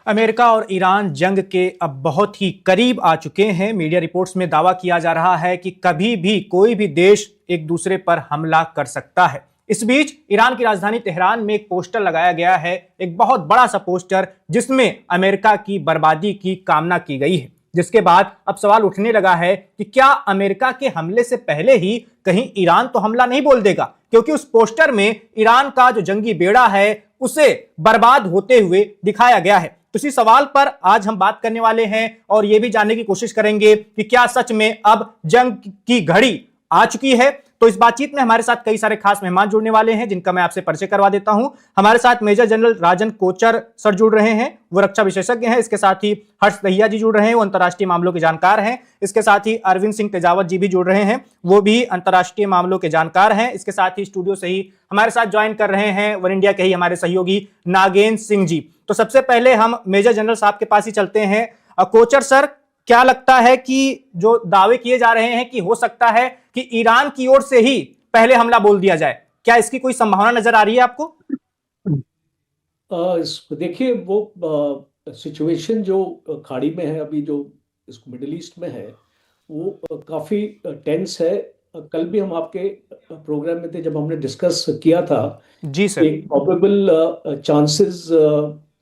America और Iran जंग के अब बहुत ही करीब आ चुके हैं। मीडिया रिपोर्ट्स में दावा किया जा रहा है कि कभी भी कोई भी देश एक दूसरे पर हमला कर सकता है। इस बीच ईरान की राजधानी तेहरान में एक पोस्टर लगाया गया है, एक बहुत बड़ा सा पोस्टर जिसमें अमेरिका की बर्बादी की कामना की गई है। जिसके बाद अब सवाल उठने लगा है कि क्या अमेरिका के हमले से पहले ही कहीं ईरान तो हमला नहीं बोल देगा, क्योंकि उस पोस्टर में ईरान का जो जंगी बेड़ा है उसे बर्बाद होते हुए दिखाया गया है। तो इसी सवाल पर आज हम बात करने वाले हैं और यह भी जानने की कोशिश करेंगे कि क्या सच में अब जंग की घड़ी आ चुकी है। तो इस बातचीत में हमारे साथ कई सारे खास मेहमान जुड़ने वाले हैं, जिनका मैं आपसे परिचय करवा देता हूं। हमारे साथ मेजर जनरल राजन कोचर सर जुड़ रहे हैं, वो रक्षा विशेषज्ञ हैं। इसके साथ ही हर्ष दहिया जी जुड़ रहे हैं, वो अंतर्राष्ट्रीय मामलों के जानकार हैं। इसके साथ ही अरविंद सिंह तेजावत जी भी जुड़ रहे हैं, वो भी अंतर्राष्ट्रीय मामलों के जानकार हैं। इसके साथ ही स्टूडियो से ही हमारे साथ ज्वाइन कर रहे हैं वन इंडिया के ही हमारे सहयोगी नागेंद्र सिंह जी। तो सबसे पहले हम मेजर जनरल साहब के पास ही चलते हैं। कोचर सर, क्या लगता है कि जो दावे किए जा रहे हैं कि हो सकता है कि ईरान की ओर से ही पहले हमला बोल दिया जाए, क्या इसकी कोई संभावना नजर आ रही है आपको? देखिए, वो सिचुएशन जो खाड़ी में है अभी, जो इसको मिडिल ईस्ट में है, वो काफी टेंस है। कल भी हम आपके प्रोग्राम में थे जब हमने डिस्कस किया था जी सर। एक प्रोबेबल चांसेस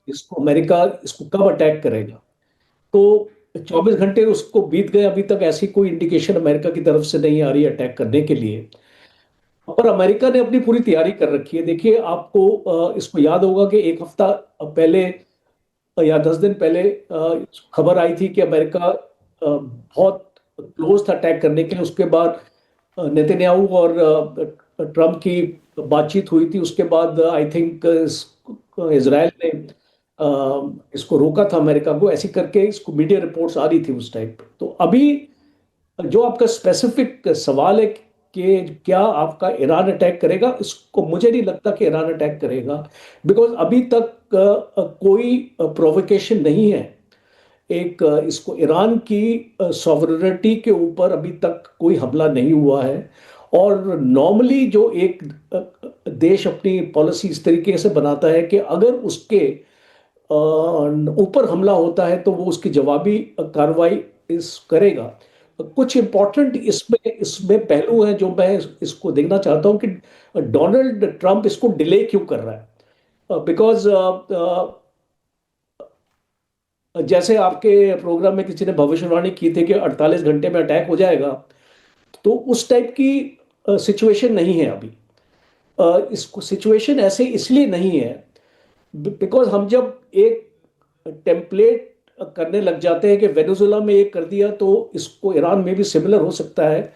इसको अमेरिका इसको कब अटैक करेगा। तो 24 घंटे उसको बीत गए, अभी तक ऐसी कोई इंडिकेशन अमेरिका की तरफ से नहीं आ रही अटैक करने के लिए। और अमेरिका ने अपनी पूरी तैयारी कर रखी है। देखिए, आपको इसको याद होगा कि एक हफ्ता पहले या 10 दिन पहले खबर आई थी कि अमेरिका बहुत क्लोज था अटैक करने के लिए। उसके बाद नेतन्याहू और ट्रम्प की बातचीत हुई थी। उसके बाद आई थिंक इजराइल ने इसको रोका था अमेरिका को, ऐसी करके इसको मीडिया रिपोर्ट्स आ रही थी उस टाइम पे। तो अभी जो आपका स्पेसिफिक सवाल है कि क्या आपका ईरान अटैक करेगा, इसको मुझे नहीं लगता कि ईरान अटैक करेगा। बिकॉज अभी तक कोई प्रोवोकेशन नहीं है। एक इसको ईरान की सॉवरेनिटी के ऊपर अभी तक कोई हमला नहीं हुआ है। और नॉर्मली जो एक देश अपनी पॉलिसी इस तरीके से बनाता है कि अगर उसके ऊपर हमला होता है तो वो उसकी जवाबी कार्रवाई इस करेगा। कुछ इंपॉर्टेंट इसमें इसमें पहलू हैं जो मैं इसको देखना चाहता हूं कि डोनाल्ड ट्रंप इसको डिले क्यों कर रहा है। बिकॉज जैसे आपके प्रोग्राम में किसी ने भविष्यवाणी की थी कि 48 घंटे में अटैक हो जाएगा, तो उस टाइप की सिचुएशन नहीं है अभी। इसको सिचुएशन ऐसे इसलिए नहीं है बिकॉज हम जब एक टेम्पलेट करने लग जाते हैं कि वेनेजुएला में एक कर दिया तो इसको ईरान में भी सिमिलर हो सकता है।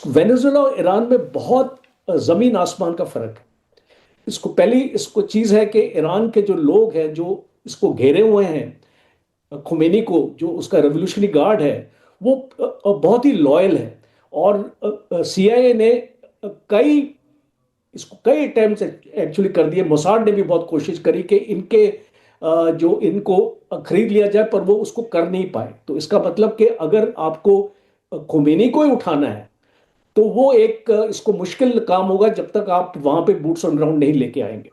वेनेजुएला और ईरान में बहुत जमीन आसमान का फर्क है। इसको पहली इसको चीज है कि ईरान के जो लोग हैं जो इसको घेरे हुए हैं, खुमैनी को, जो उसका रेवोल्यूशनरी गार्ड है, वो बहुत ही लॉयल है। और सीआईए ने कई इसको कई अटेम्प्ट्स एक्चुअली कर दिए। मोसाद ने भी बहुत कोशिश करी कि इनके जो इनको खरीद लिया जाए, पर वो उसको कर नहीं पाए। तो इसका मतलब कि अगर आपको खुमैनी को ही उठाना है तो वो एक इसको मुश्किल काम होगा जब तक आप वहां पे बूट्स ऑन ग्राउंड नहीं लेके आएंगे।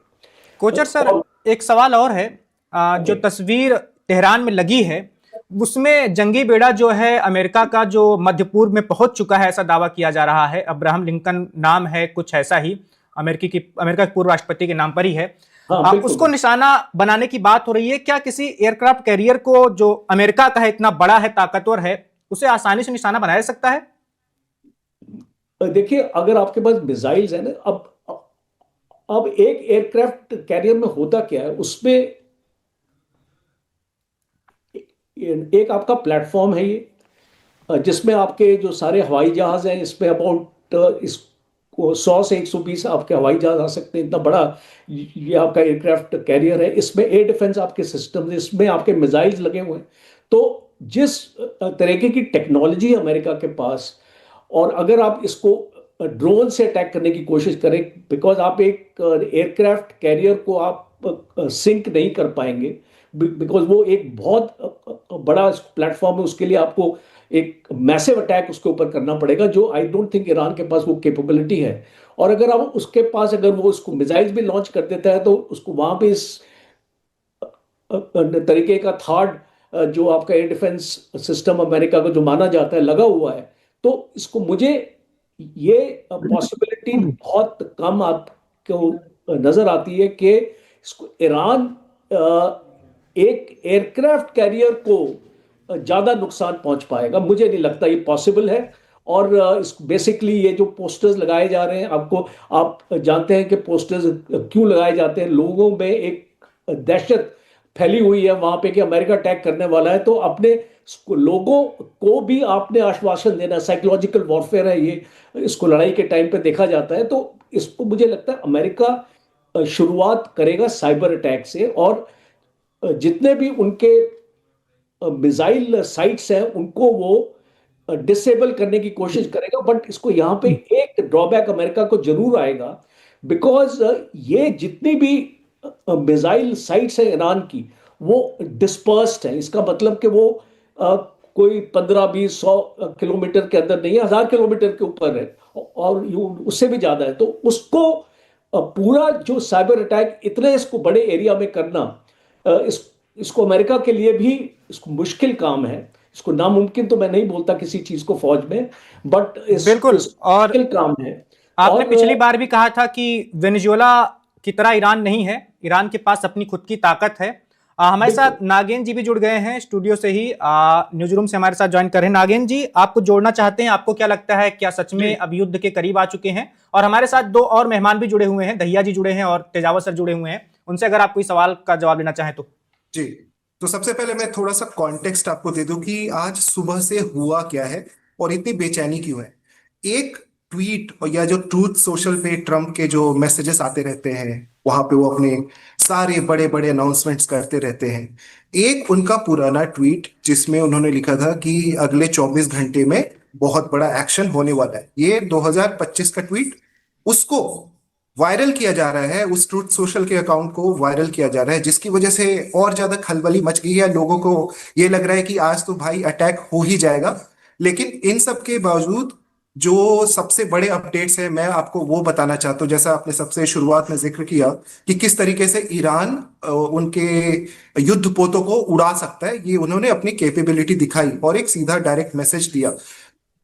कोचर सर, एक सवाल और है। जो तस्वीर तेहरान में लगी है उसमें जंगी बेड़ा जो है अमेरिका का, जो मध्य पूर्व में पहुंच चुका है ऐसा दावा किया जा रहा है। अब्राहम लिंकन नाम है, कुछ ऐसा ही, अमेरिका के पूर्व राष्ट्रपति के नाम पर ही है। हाँ, उसको निशाना बनाने की बात हो रही है। क्या किसी एयरक्राफ्ट कैरियर को, जो अमेरिका का है, इतना बड़ा है, ताकतवर है, उसे आसानी से निशाना बनाया जा सकता है? देखिए, अगर आपके पास मिसाइल्स है ना, अब एक एयरक्राफ्ट कैरियर में होता क्या है, उसमें एक आपका प्लेटफॉर्म है ये, जिसमें आपके जो सारे हवाई जहाज हैं, इसमें अबाउट इसको 100 से 120 आपके हवाई जहाज आ सकते हैं। इतना बड़ा ये आपका एयरक्राफ्ट कैरियर है। इसमें एयर डिफेंस आपके सिस्टम, इसमें आपके मिसाइल्स लगे हुए हैं। तो जिस तरीके की टेक्नोलॉजी है अमेरिका के पास, और अगर आप इसको ड्रोन से अटैक करने की कोशिश करें, बिकॉज आप एक एयरक्राफ्ट कैरियर को आप सिंक नहीं कर पाएंगे, बिकॉज वो एक बहुत बड़ा प्लेटफॉर्म है। उसके लिए आपको एक मैसिव अटैक उसके ऊपर करना पड़ेगा, जो आई डोंट थिंक ईरान के पास वो कैपेबिलिटी है। और अगर आप उसके पास, अगर वो उसको मिसाइल्स भी लॉन्च कर देता है, तो उसको वहां पे इस तरीके का थर्ड जो आपका एयर डिफेंस सिस्टम अमेरिका का जो माना जाता है लगा हुआ है, तो इसको मुझे ये पॉसिबिलिटी बहुत कम आपको नजर आती है कि इसको ईरान एक एयरक्राफ्ट कैरियर को ज्यादा नुकसान पहुंच पाएगा। मुझे नहीं लगता ये पॉसिबल है। और बेसिकली ये जो पोस्टर्स लगाए जा रहे हैं, आप जानते हैं कि पोस्टर्स क्यों लगाए जाते हैं। लोगों में एक दहशत फैली हुई है वहां पे कि अमेरिका अटैक करने वाला है, तो अपने लोगों को भी आपने आश्वासन देना, साइकोलॉजिकल वॉरफेयर है ये, इसको लड़ाई के टाइम पे देखा जाता है। तो इसको मुझे लगता है अमेरिका शुरुआत करेगा साइबर अटैक से, और जितने भी उनके मिसाइल साइट्स हैं उनको वो डिसेबल करने की कोशिश करेगा। बट इसको यहाँ पे एक ड्रॉबैक अमेरिका को जरूर आएगा, बिकॉज ये जितनी भी मिसाइल साइट्स है ईरान की वो डिस्पर्स्ड है। इसका मतलब कि वो कोई 15-20-100 किलोमीटर के अंदर नहीं है, 1000 किलोमीटर के ऊपर है और उससे भी ज्यादा है। तो उसको पूरा जो साइबर अटैक इतने इसको बड़े एरिया में करना, इसको अमेरिका के लिए भी इसको मुश्किल काम है। इसको नामुमकिन तो मैं नहीं बोलता किसी चीज को फौज में, बट बिल्कुल। और मुश्किल काम है। आपने और पिछली बार भी कहा था कि वेनेजुएला की तरह ईरान नहीं है, ईरान के पास अपनी खुद की ताकत है। हमारे साथ नागेन जी भी जुड़ गए हैं स्टूडियो से ही, न्यूज रूम से हमारे साथ ज्वाइन कर रहे हैं। नागेन जी, आपको जोड़ना चाहते हैं, आपको क्या लगता है, क्या सच में अब युद्ध के करीब आ चुके हैं? और हमारे साथ दो और मेहमान भी जुड़े हुए हैं, दहिया जी जुड़े हैं और तेजावत सर जुड़े हुए हैं, उनसे अगर आप कोई सवाल का जवाब लेना चाहें तो। जी, तो सबसे पहले मैं थोड़ा सा कॉन्टेक्स्ट आपको दे दूं कि आज सुबह से हुआ क्या है और इतनी बेचैनी क्यों है। एक ट्वीट और या जो ट्रूथ सोशल पे ट्रम्प के जो मैसेजेस आते रहते हैं, वहां पे वो अपने सारे बड़े बड़े अनाउंसमेंट्स करते रहते हैं। एक उनका पुराना ट्वीट जिसमें उन्होंने लिखा था कि अगले 24 घंटे में बहुत बड़ा एक्शन होने वाला है, ये 2025 का ट्वीट, उसको वायरल किया जा रहा है, उस ट्रूथ सोशल के अकाउंट को वायरल किया जा रहा है, जिसकी वजह से और ज्यादा खलबली मच गई है। लोगों को ये लग रहा है कि आज तो भाई अटैक हो ही जाएगा। लेकिन इन सब के बावजूद जो सबसे बड़े अपडेट्स हैं, मैं आपको वो बताना चाहता हूँ। जैसा आपने सबसे शुरुआत में जिक्र किया कि किस तरीके से ईरान उनके युद्ध पोतों को उड़ा सकता है, ये उन्होंने अपनी कैपेबिलिटी दिखाई और एक सीधा डायरेक्ट मैसेज दिया।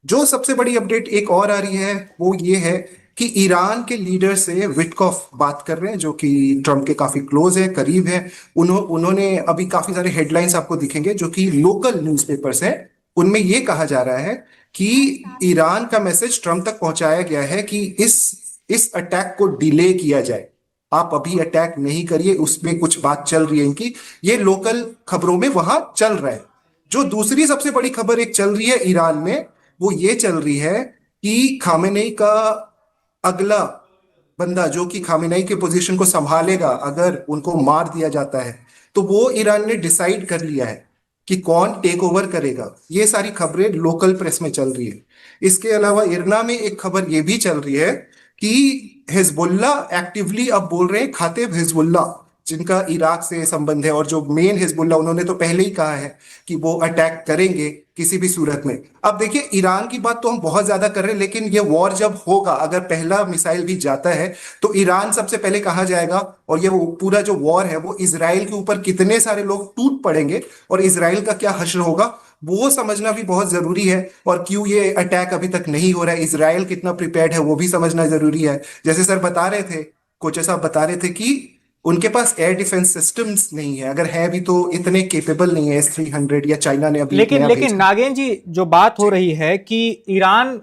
जो सबसे बड़ी अपडेट एक और आ रही है वो ये है कि ईरान के लीडर से विटकॉफ बात कर रहे हैं, जो कि ट्रम्प के काफी क्लोज है, करीब है। उन्होंने अभी काफी सारे हेडलाइंस आपको दिखेंगे जो कि लोकल न्यूज़पेपर्स हैं, उनमें ये कहा जा रहा है कि ईरान का मैसेज ट्रम्प तक पहुंचाया गया है कि इस अटैक को डिले किया जाए, आप अभी अटैक नहीं करिए। उसमें कुछ बात चल रही है इनकी, ये लोकल खबरों में वहां चल रहा है। जो दूसरी सबसे बड़ी खबर एक चल रही है ईरान में, वो ये चल रही है कि खामेनेई का अगला बंदा जो कि खामेनेई के पोजीशन को संभालेगा, अगर उनको मार दिया जाता है तो वो ईरान ने डिसाइड कर लिया है कि कौन टेक ओवर करेगा। ये सारी खबरें लोकल प्रेस में चल रही है। इसके अलावा इरना में एक खबर ये भी चल रही है कि हिजबुल्ला एक्टिवली अब बोल रहे हैं, खातिब हिजबुल्ला जिनका इराक से संबंध है और जो मेन हिजबुल्ला, उन्होंने तो पहले ही कहा है कि वो अटैक करेंगे किसी भी सूरत में। अब देखिए, ईरान की बात तो हम बहुत ज्यादा कर रहे हैं, लेकिन ये वॉर जब होगा, अगर पहला मिसाइल भी जाता है तो ईरान सबसे पहले कहा जाएगा। और ये वो पूरा जो वॉर है वो इजराइल के ऊपर कितने सारे लोग टूट पड़ेंगे और इजराइल का क्या हश्र होगा, वो समझना भी बहुत जरूरी है। और क्यों ये अटैक अभी तक नहीं हो रहा है, इजराइल कितना प्रिपेयर्ड है, वो भी समझना जरूरी है। जैसे सर बता रहे थे, कोच साहब बता रहे थे कि उनके पास एयर डिफेंस सिस्टम्स नहीं है, अगर है भी तो इतने केपेबल नहीं है S-300, या चाइना ने अभी लेकिन नागेन जी, जो बात हो रही है कि ईरान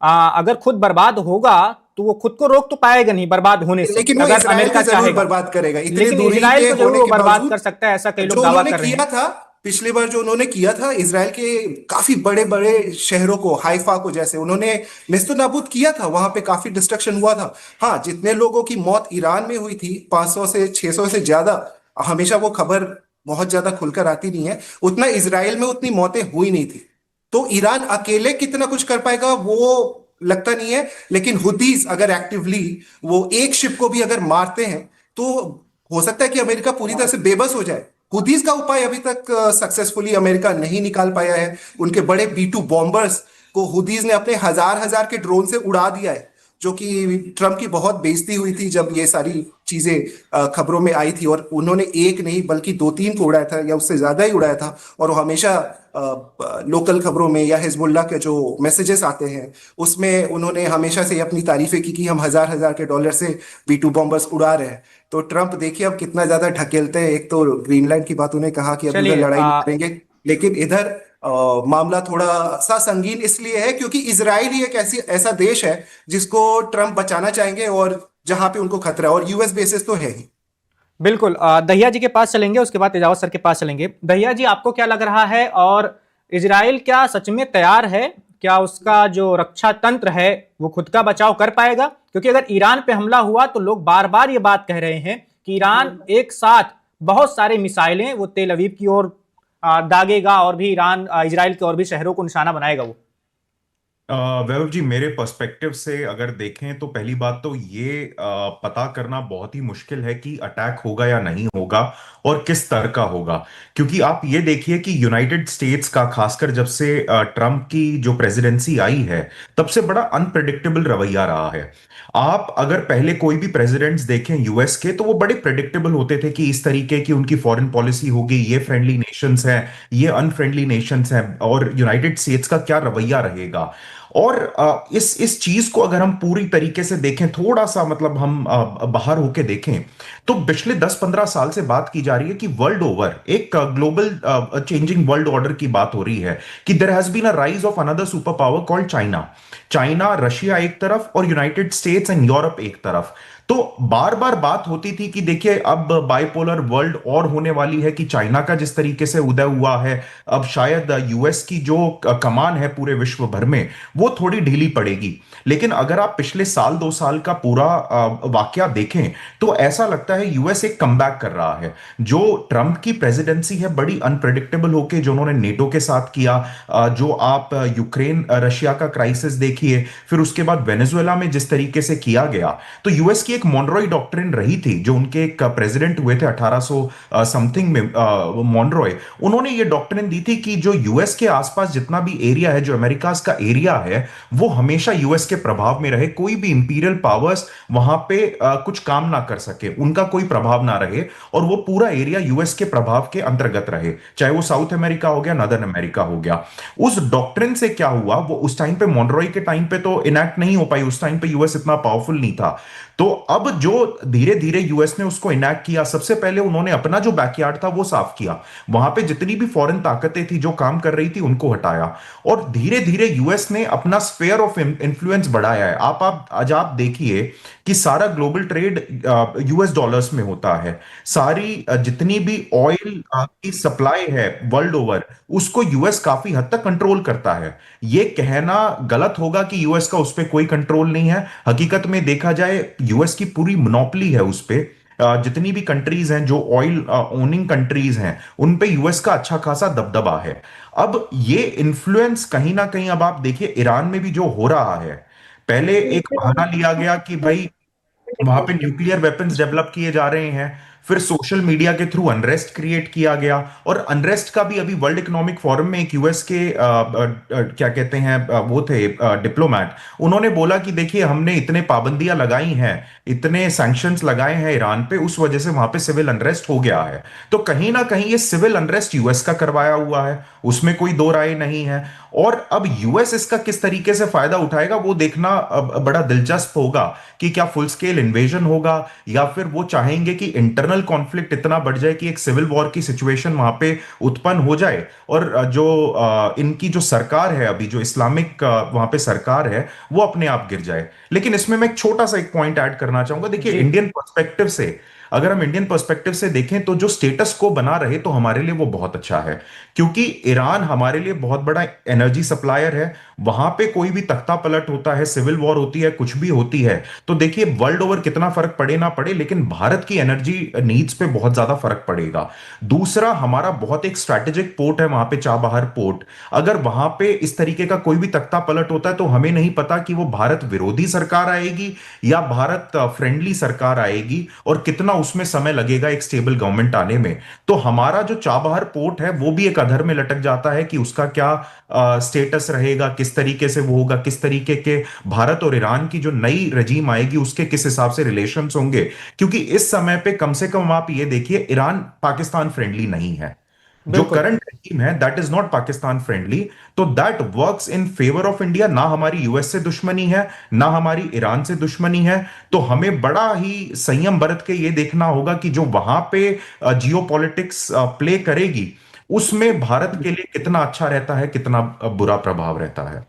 अगर खुद बर्बाद होगा तो वो खुद को रोक तो पाएगा नहीं बर्बाद होने से, लेकिन वो अगर इजराइल अमेरिका को जरूर चाहेगा बर्बाद करेगा। इतनी लेकिन दूरी इजराइल के को जरूर होने वो के बर्बाद बावजूद कर सकता है, ऐसा कई जो लोग दावा उन्होंने कर रहे किया हैं। था पिछली बार, जो उन्होंने किया था इजराइल के काफी बड़े बड़े शहरों को, हाइफा को जैसे, उन्होंने नेस्तनाबूद किया था, वहां पे काफी डिस्ट्रक्शन हुआ था। हाँ, जितने लोगों की मौत ईरान में हुई थी, 500 से 600 से ज्यादा, हमेशा वो खबर बहुत ज्यादा खुलकर आती नहीं है, उतना इजराइल में उतनी मौतें हुई नहीं थी। तो ईरान अकेले कितना कुछ कर पाएगा वो लगता नहीं है। लेकिन हुतीज अगर एक्टिवली वो एक शिप को भी अगर मारते हैं तो हो सकता है कि अमेरिका पूरी तरह से बेबस हो जाए। हुतीज का उपाय अभी तक सक्सेसफुली अमेरिका नहीं निकाल पाया है। उनके बड़े B-2 बॉम्बर्स को हुतीज ने अपने हजार हजार के ड्रोन से उड़ा दिया है। जो कि ट्रम्प की बहुत बेइज्जती हुई थी जब ये सारी चीजें खबरों में आई थी, और उन्होंने एक नहीं बल्कि दो तीन को उड़ाया था या उससे ज्यादा ही उड़ाया था। और वो हमेशा लोकल खबरों में या हिजबुल्लाह के जो मैसेजेस आते हैं उसमें उन्होंने हमेशा से अपनी तारीफें की कि हम हजार हजार के डॉलर से B2 बॉम्बर्स उड़ा रहे हैं। तो ट्रम्प देखिए अब कितना ज्यादा ढकेलते हैं। एक तो ग्रीनलैंड की बात उन्हें कहा कि अब उधर चलिए लड़ाई नहीं करेंगे, लेकिन इधर मामला थोड़ा सा संगीन इसलिए है क्योंकि इजराइल ही एक ऐसा देश है जिसको ट्रम्प बचाना चाहेंगे और जहां पे उनको खतरा है, और US बेसिस तो है ही। बिल्कुल। दहिया जी के पास चलेंगे, उसके बाद तेजावत सर के पास चलेंगे। दहिया जी, आपको क्या लग रहा है, और इजराइल क्या सच में तैयार है? क्या उसका जो रक्षा तंत्र है वो खुद का बचाव कर पाएगा? क्योंकि अगर ईरान पे हमला हुआ तो लोग बार बार ये बात कह रहे हैं कि ईरान एक साथ बहुत सारे मिसाइलें वो तेल अवीव की ओर दागेगा, और भी ईरान इजराइल के और भी शहरों को निशाना बनाएगा वो। वैभव जी, मेरे पर्सपेक्टिव से अगर देखें तो पहली बात तो ये पता करना बहुत ही मुश्किल है कि अटैक होगा या नहीं होगा और किस स्तर का होगा। क्योंकि आप ये देखिए कि यूनाइटेड स्टेट्स का, खासकर जब से ट्रम्प की जो प्रेसिडेंसी आई है, तब से बड़ा अनप्रेडिक्टेबल रवैया रहा है। आप अगर पहले कोई भी प्रेसिडेंट्स देखें यूएस के, तो वो बड़े प्रेडिक्टेबल होते थे कि इस तरीके की उनकी फॉरेन पॉलिसी होगी, ये फ्रेंडली नेशंस हैं, ये अनफ्रेंडली नेशंस हैं, और यूनाइटेड स्टेट्स का क्या रवैया रहेगा। और इस चीज को अगर हम पूरी तरीके से देखें, थोड़ा सा मतलब हम बाहर होके देखें, तो पिछले 10-15 साल से बात की जा रही है कि वर्ल्ड ओवर एक ग्लोबल चेंजिंग वर्ल्ड ऑर्डर की बात हो रही है कि there has been a rise of another super power called China. China, Russia एक तरफ और यूनाइटेड स्टेट्स एंड यूरोप एक तरफ। तो बार बार बात होती थी कि देखिए अब बाइपोलर वर्ल्ड और होने वाली है, कि चाइना का जिस तरीके से उदय हुआ है, अब शायद यूएस की जो कमान है पूरे विश्व भर में वो थोड़ी ढीली पड़ेगी। लेकिन अगर आप पिछले साल 2 साल का पूरा वाकया देखें तो ऐसा लगता है यूएस एक कमबैक कर रहा है। जो ट्रंप की प्रेसिडेंसी है बड़ी अनप्रेडिक्टेबल होके जो उन्होंने नेटो के साथ किया, जो आप यूक्रेन रशिया का क्राइसिस देखिए, फिर उसके बाद वेनेजुएला में जिस तरीके से किया गया, तो यूएस की एक मॉनरॉय डॉक्ट्रिन रही थी। जो उनके एक प्रेसिडेंट हुए थे 1800 समथिंग में, मॉनरॉय, उन्होंने ये डॉक्ट्रिन दी थी कि जो यूएस के आसपास जितना भी एरिया है, जो अमेरिकास का एरिया है, वो हमेशा यूएस के प्रभाव में रहे। कोई भी इंपीरियल पावर्स वहां पे कुछ काम ना कर सके, उनका कोई प्रभाव ना रहे, और वो पूरा एरिया यूएस के प्रभाव के अंतर्गत रहे, चाहे वो साउथ अमेरिका हो गया, नदर्न अमेरिका हो गया। उस डॉक्ट्रिन से क्या हुआ, वो उस टाइम पे मॉनरॉय के टाइम पे तो इनैक्ट नहीं हो पाई, उस टाइम पे यूएस इतना पावरफुल नहीं था। तो अब जो धीरे धीरे यूएस ने उसको इनैक्ट किया, सबसे पहले उन्होंने अपना जो बैकयार्ड था वो साफ किया, वहां पे जितनी भी फॉरेन ताकतें थी जो काम कर रही थी उनको हटाया, और धीरे धीरे यूएस ने अपना स्फेयर ऑफ इन्फ्लुएंस बढ़ाया है। आप आज आप देखिए कि सारा ग्लोबल ट्रेड यूएस डॉलर्स में होता है। सारी जितनी भी ऑयल की सप्लाई है वर्ल्ड ओवर, उसको यूएस काफी हद तक कंट्रोल करता है। ये कहना गलत होगा कि यूएस का उस पर कोई कंट्रोल नहीं है। हकीकत में देखा जाए यूएस की पूरी मोनोपोली है उस पे। जितनी भी कंट्रीज हैं जो ऑयल ओनिंग कंट्रीज हैं, उन पे यूएस का अच्छा खासा दबदबा है। अब ये इन्फ्लुएंस कहीं ना कहीं, अब आप देखिए ईरान में भी जो हो रहा है, पहले एक बहाना लिया गया कि भाई वहां पे न्यूक्लियर वेपन्स डेवलप किए जा रहे हैं, फिर सोशल मीडिया के थ्रू अनरेस्ट क्रिएट किया गया, और अनरेस्ट का भी अभी वर्ल्ड इकोनॉमिक फोरम में एक यूएस के क्या कहते हैं वो थे डिप्लोमैट, उन्होंने बोला कि देखिए हमने इतने पाबंदियां लगाई हैं, इतने सैंक्शंस लगाए हैं ईरान पे, उस वजह से वहां पे सिविल अनरेस्ट हो गया है। तो कहीं ना कहीं ये सिविल अनरेस्ट यूएस का करवाया हुआ है, उसमें कोई दो राय नहीं है। और अब यूएस इसका किस तरीके से फायदा उठाएगा वो देखना बड़ा दिलचस्प होगा, कि क्या फुल स्केल इन्वेजन होगा, या फिर वो चाहेंगे कि इंटरनल कॉन्फ्लिक्ट इतना बढ़ जाए कि एक सिविल वॉर की सिचुएशन वहां पे उत्पन्न हो जाए, और जो इनकी जो सरकार है अभी, जो इस्लामिक वहां पे सरकार है, वो अपने आप गिर जाए। लेकिन इसमें मैं एक छोटा सा एक पॉइंट ऐड करना चाहूंगा। देखिए इंडियन पर्सपेक्टिव से, अगर हम इंडियन पर्सपेक्टिव से देखें तो जो स्टेटस को बना रहे तो हमारे लिए वो बहुत अच्छा है, क्योंकि ईरान हमारे लिए बहुत बड़ा एनर्जी सप्लायर है। वहां पे कोई भी तख्ता पलट होता है, सिविल वॉर होती है, कुछ भी होती है, तो देखिए वर्ल्ड ओवर कितना फर्क पड़े ना पड़े, लेकिन भारत की एनर्जी नीड्स पे बहुत ज्यादा फर्क पड़ेगा। दूसरा, हमारा बहुत एक स्ट्रैटेजिक पोर्ट है वहां पे, चाबहार पोर्ट। अगर वहां पे इस तरीके का कोई भी तख्ता पलट होता है तो हमें नहीं पता कि वो भारत विरोधी सरकार आएगी या भारत फ्रेंडली सरकार आएगी, और कितना उसमें समय लगेगा एक स्टेबल गवर्नमेंट आने में। तो हमारा जो चाबहार पोर्ट है वो भी एक अधर में लटक जाता है कि उसका क्या स्टेटस रहेगा, किस तरीके से वो होगा, किस तरीके के भारत और ईरान की जो नई रजीम आएगी उसके किस हिसाब से रिलेशंस होंगे। क्योंकि इस समय पे कम से कम आप ये देखिए, ईरान पाकिस्तान फ्रेंडली नहीं है। जो बिल्कुल। करंट रजीम है that is not Pakistan friendly. तो that works in favour of India. ना हमारी यूएस से दुश्मनी है, ना हमारी ईरान से दुश्मनी है। तो हमें बड़ा ही संयम बरत के ये देखना होगा कि जो वहां पे जियो पॉलिटिक्स प्ले करेगी उसमें भारत के लिए कितना अच्छा रहता है, कितना बुरा प्रभाव रहता है।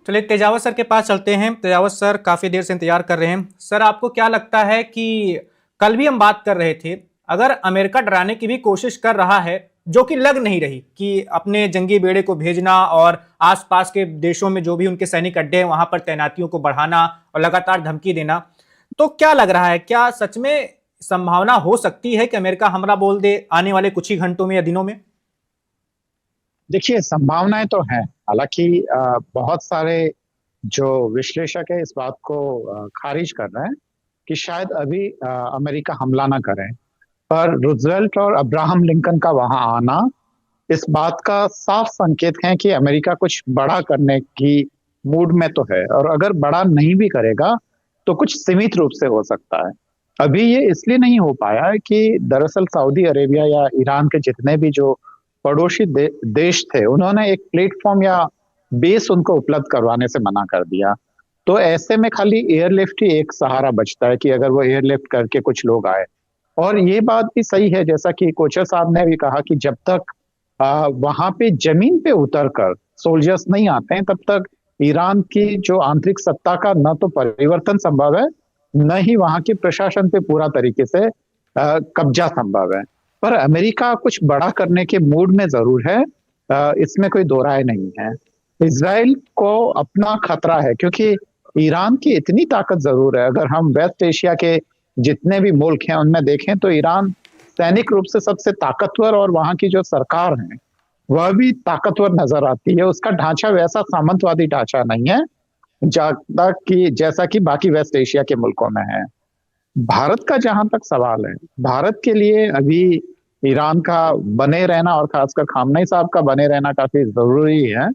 चलिए तेजावत सर के पास चलते हैं। तेजावत सर काफी देर से इंतजार कर रहे हैं। सर आपको क्या लगता है कि कल भी हम बात कर रहे थे, अगर अमेरिका डराने की भी कोशिश कर रहा है, जो कि लग नहीं रही, कि अपने जंगी बेड़े को भेजना और आसपास के देशों में जो भी उनके सैनिक अड्डे हैं वहां पर तैनातियों को बढ़ाना और लगातार धमकी देना, तो क्या लग रहा है, क्या सच में संभावना हो सकती है कि अमेरिका हमला बोल दे आने वाले कुछ ही घंटों में या दिनों में? देखिए, संभावनाएं तो हैं। हालांकि बहुत सारे जो विश्लेषक है इस बात को खारिज कर रहे हैं कि शायद अभी अमेरिका हमला ना करे। पर रूजवेल्ट और अब्राहम लिंकन का वहां आना इस बात का साफ संकेत है कि अमेरिका कुछ बड़ा करने की मूड में तो है, और अगर बड़ा नहीं भी करेगा तो कुछ सीमित रूप से हो सकता है। अभी ये इसलिए नहीं हो पाया है कि दरअसल सऊदी अरेबिया या ईरान के जितने भी जो पड़ोसी देश थे उन्होंने एक प्लेटफॉर्म या बेस उनको उपलब्ध करवाने से मना कर दिया। तो ऐसे में खाली एयरलिफ्ट ही एक सहारा बचता है कि अगर वो एयरलिफ्ट करके कुछ लोग आए। और ये बात भी सही है, जैसा कि कोचर साहब ने भी कहा, कि जब तक वहां पे जमीन पे उतर कर सोल्जर्स नहीं आते हैं तब तक ईरान की जो आंतरिक सत्ता का न तो परिवर्तन संभव है, न ही वहां के प्रशासन पे पूरा तरीके से कब्जा संभव है। पर अमेरिका कुछ बड़ा करने के मूड में जरूर है, इसमें कोई दो राय नहीं है। इजराइल को अपना खतरा है, क्योंकि ईरान की इतनी ताकत जरूर है। अगर हम वेस्ट एशिया के जितने भी मुल्क हैं उनमें देखें तो ईरान सैनिक रूप से सबसे ताकतवर, और वहां की जो सरकार है वह भी ताकतवर नजर आती है। उसका ढांचा वैसा सामंतवादी ढांचा नहीं है ज्यादा कि जैसा कि बाकी वेस्ट एशिया के मुल्कों में है। भारत का जहां तक सवाल है, भारत के लिए अभी ईरान का बने रहना और खासकर खामनेई साहब का बने रहना काफी जरूरी है।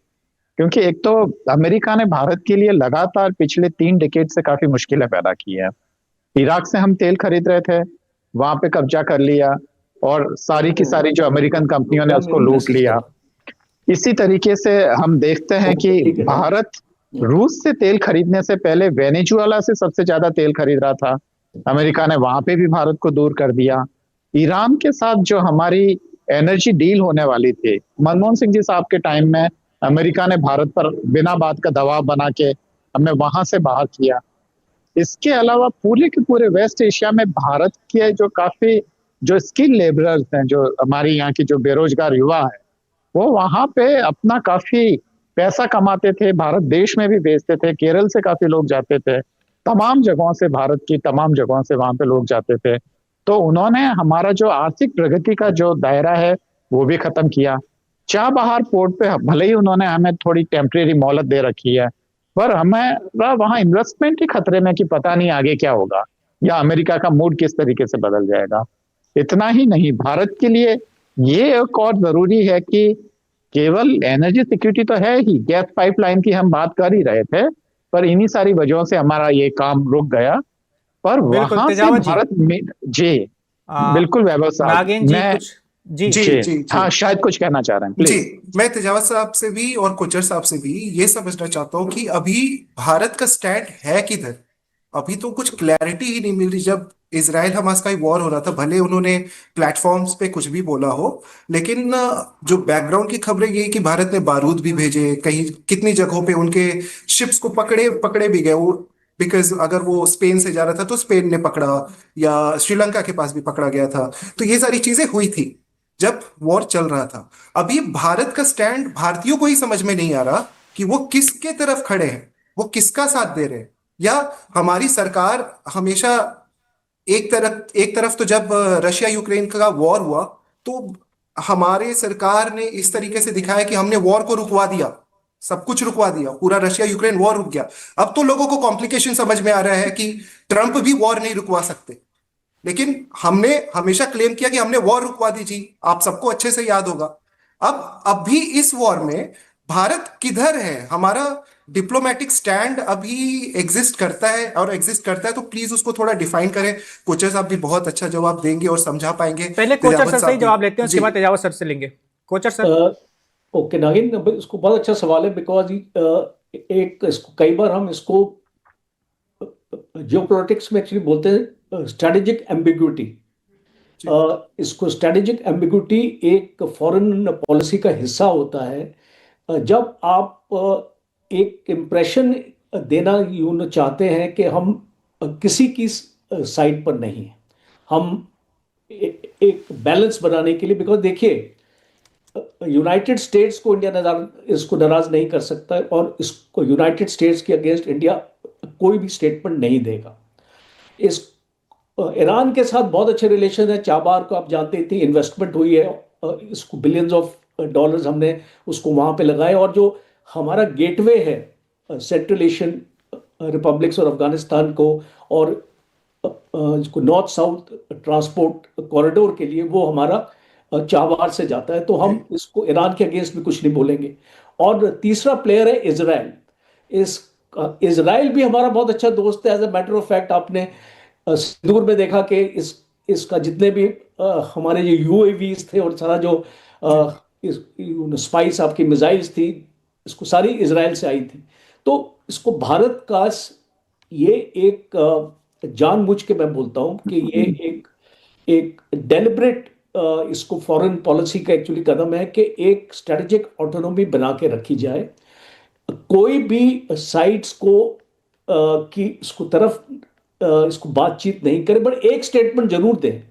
क्योंकि एक तो अमेरिका ने भारत के लिए लगातार पिछले 3 डिकेड से काफी मुश्किलें पैदा की है। इराक से हम तेल खरीद रहे थे, वहां पे कब्जा कर लिया और सारी की सारी जो अमेरिकन कंपनियों ने उसको लूट लिया। इसी तरीके से हम देखते हैं कि भारत रूस से तेल खरीदने से पहले वेनेजुएला से सबसे ज्यादा तेल खरीद रहा था। अमेरिका ने वहां पे भी भारत को दूर कर दिया। ईरान के साथ जो हमारी एनर्जी डील होने वाली थी, मनमोहन सिंह जी साहब के टाइम में अमेरिका ने भारत पर बिना बात का दबाव बना के हमें वहां से बाहर किया। इसके अलावा पूरे के पूरे वेस्ट एशिया में भारत के जो काफी जो स्किल लेबरर्स हैं, जो हमारी यहाँ की जो बेरोजगार युवा है, वो वहां पे अपना काफी पैसा कमाते थे, भारत देश में भी भेजते थे। केरल से काफी लोग जाते थे, तमाम जगहों से, भारत की तमाम जगहों से वहां पे लोग जाते थे। तो उन्होंने हमारा जो आर्थिक प्रगति का जो दायरा है वो भी खत्म किया। चाबहार पोर्ट पे भले ही उन्होंने हमें थोड़ी टेम्परेरी मोहलत दे रखी है, पर हमें वहां इन्वेस्टमेंट के खतरे में कि पता नहीं आगे क्या होगा या अमेरिका का मूड किस तरीके से बदल जाएगा। इतना ही नहीं, भारत के लिए ये एक और जरूरी है कि केवल एनर्जी सिक्योरिटी तो है ही, गैस पाइपलाइन की हम बात कर ही रहे थे, पर इन्हीं सारी वजहों से हमारा ये काम रुक गया। पर वहां से भारत में जी बिल्कुल वैभव साहब, नागेन जी कुछ जी हाँ शायद कुछ कहना चाह रहे हैं जी। मैं तेजावत साहब से भी और कोचर साहब से भी ये समझना चाहता हूँ कि अभी भारत का स्टैंड है किधर। अभी तो कुछ क्लैरिटी ही नहीं मिल रही। जब इजराइल हमास का ही वॉर हो रहा था, भले उन्होंने प्लेटफॉर्म्स पे कुछ भी बोला हो, लेकिन जो बैकग्राउंड की खबरें ये कि भारत ने बारूद भी भेजे, कहीं कितनी जगहों पे उनके शिप्स को पकड़े भी गए वो, बिकॉज अगर वो स्पेन से जा रहा था तो स्पेन ने पकड़ा, या श्रीलंका के पास भी पकड़ा गया था। तो ये सारी चीजें हुई थी जब वॉर चल रहा था। अभी भारत का स्टैंड भारतीयों को ही समझ में नहीं आ रहा कि वो किसके तरफ खड़े हैं, वो किसका साथ दे रहे हैं। या हमारी सरकार हमेशा एक तरफ तो जब रशिया यूक्रेन का वॉर हुआ तो हमारे सरकार ने इस तरीके से दिखाया कि हमने वॉर को रुकवा दिया, सब कुछ रुकवा दिया, पूरा रशिया यूक्रेन वॉर रुक गया। अब तो लोगों को कॉम्प्लिकेशन समझ में आ रहा है कि ट्रंप भी वॉर नहीं रुकवा सकते। लेकिन हमने हमेशा क्लेम किया कि हमने वॉर रुकवा दी जी, आप सबको अच्छे से याद होगा। अब भी इस वॉर में भारत किधर है? हमारा डिप्लोमेटिक स्टैंड अभी एग्जिस्ट करता है, और एग्जिस्ट करता है तो प्लीज उसको थोड़ा डिफाइन करें। कोचर साहब भी बहुत अच्छा जवाब देंगे और समझा पाएंगे, पहले कोचर तेजावत सर से ही साहब भी। जवाब लेते हैं, उसके जी। बाद तेजावत सर से लेंगे। कोचर सर। ओके नागिन, इसको बहुत अच्छा सवाल है, बिकॉज एक इसको कई बार हम इसको जियोपॉलिटिक्स में एक्चुअली बोलते हैं स्ट्रेटेजिक एम्बिग्युइटी। जी। इसको स्ट्रेटेजिक एम्बिग्युइटी एक फॉरेन पॉलिसी का हिस्सा होता है। जब आप एक इम्प्रेशन देना यूं चाहते हैं कि हम किसी की साइड पर नहीं हैं, हम एक बैलेंस बनाने के लिए, बिकॉज देखिए यूनाइटेड स्टेट्स को इंडिया इसको नाराज नहीं कर सकता है, और इसको यूनाइटेड स्टेट्स के अगेंस्ट इंडिया कोई भी स्टेटमेंट नहीं देगा। इस ईरान के साथ बहुत अच्छे रिलेशन है। चाबार को आप जानते थे, इन्वेस्टमेंट हुई है, इसको बिलियंस ऑफ डॉलर्स हमने उसको वहां पे लगाए, और जो हमारा गेटवे है सेंट्रल एशियन रिपब्लिक्स और अफगानिस्तान को, और इसको नॉर्थ साउथ ट्रांसपोर्ट कॉरिडोर के लिए, वो हमारा चाबार से जाता है, तो हम इसको ईरान के अगेंस्ट भी कुछ नहीं बोलेंगे। और तीसरा प्लेयर है इसराइल। इस इसराइल भी हमारा बहुत अच्छा दोस्त है। As a matter of fact, आपने सिंदूर में देखा कि इसका जितने भी हमारे जो यूएवीज थे और सारा जो स्पाइस आपकी मिसाइल्स थी, इसको सारी इसराइल से आई थी। तो इसको भारत का ये एक जानबूझ के मैं बोलता हूं कि ये एक डेलिब्रेट इसको फॉरेन पॉलिसी का एक्चुअली कदम है कि एक स्ट्रेटेजिक ऑटोनॉमी बना के रखी जाए। कोई भी साइड्स को की इसको तरफ इसको बातचीत नहीं करे, बट एक स्टेटमेंट जरूर दें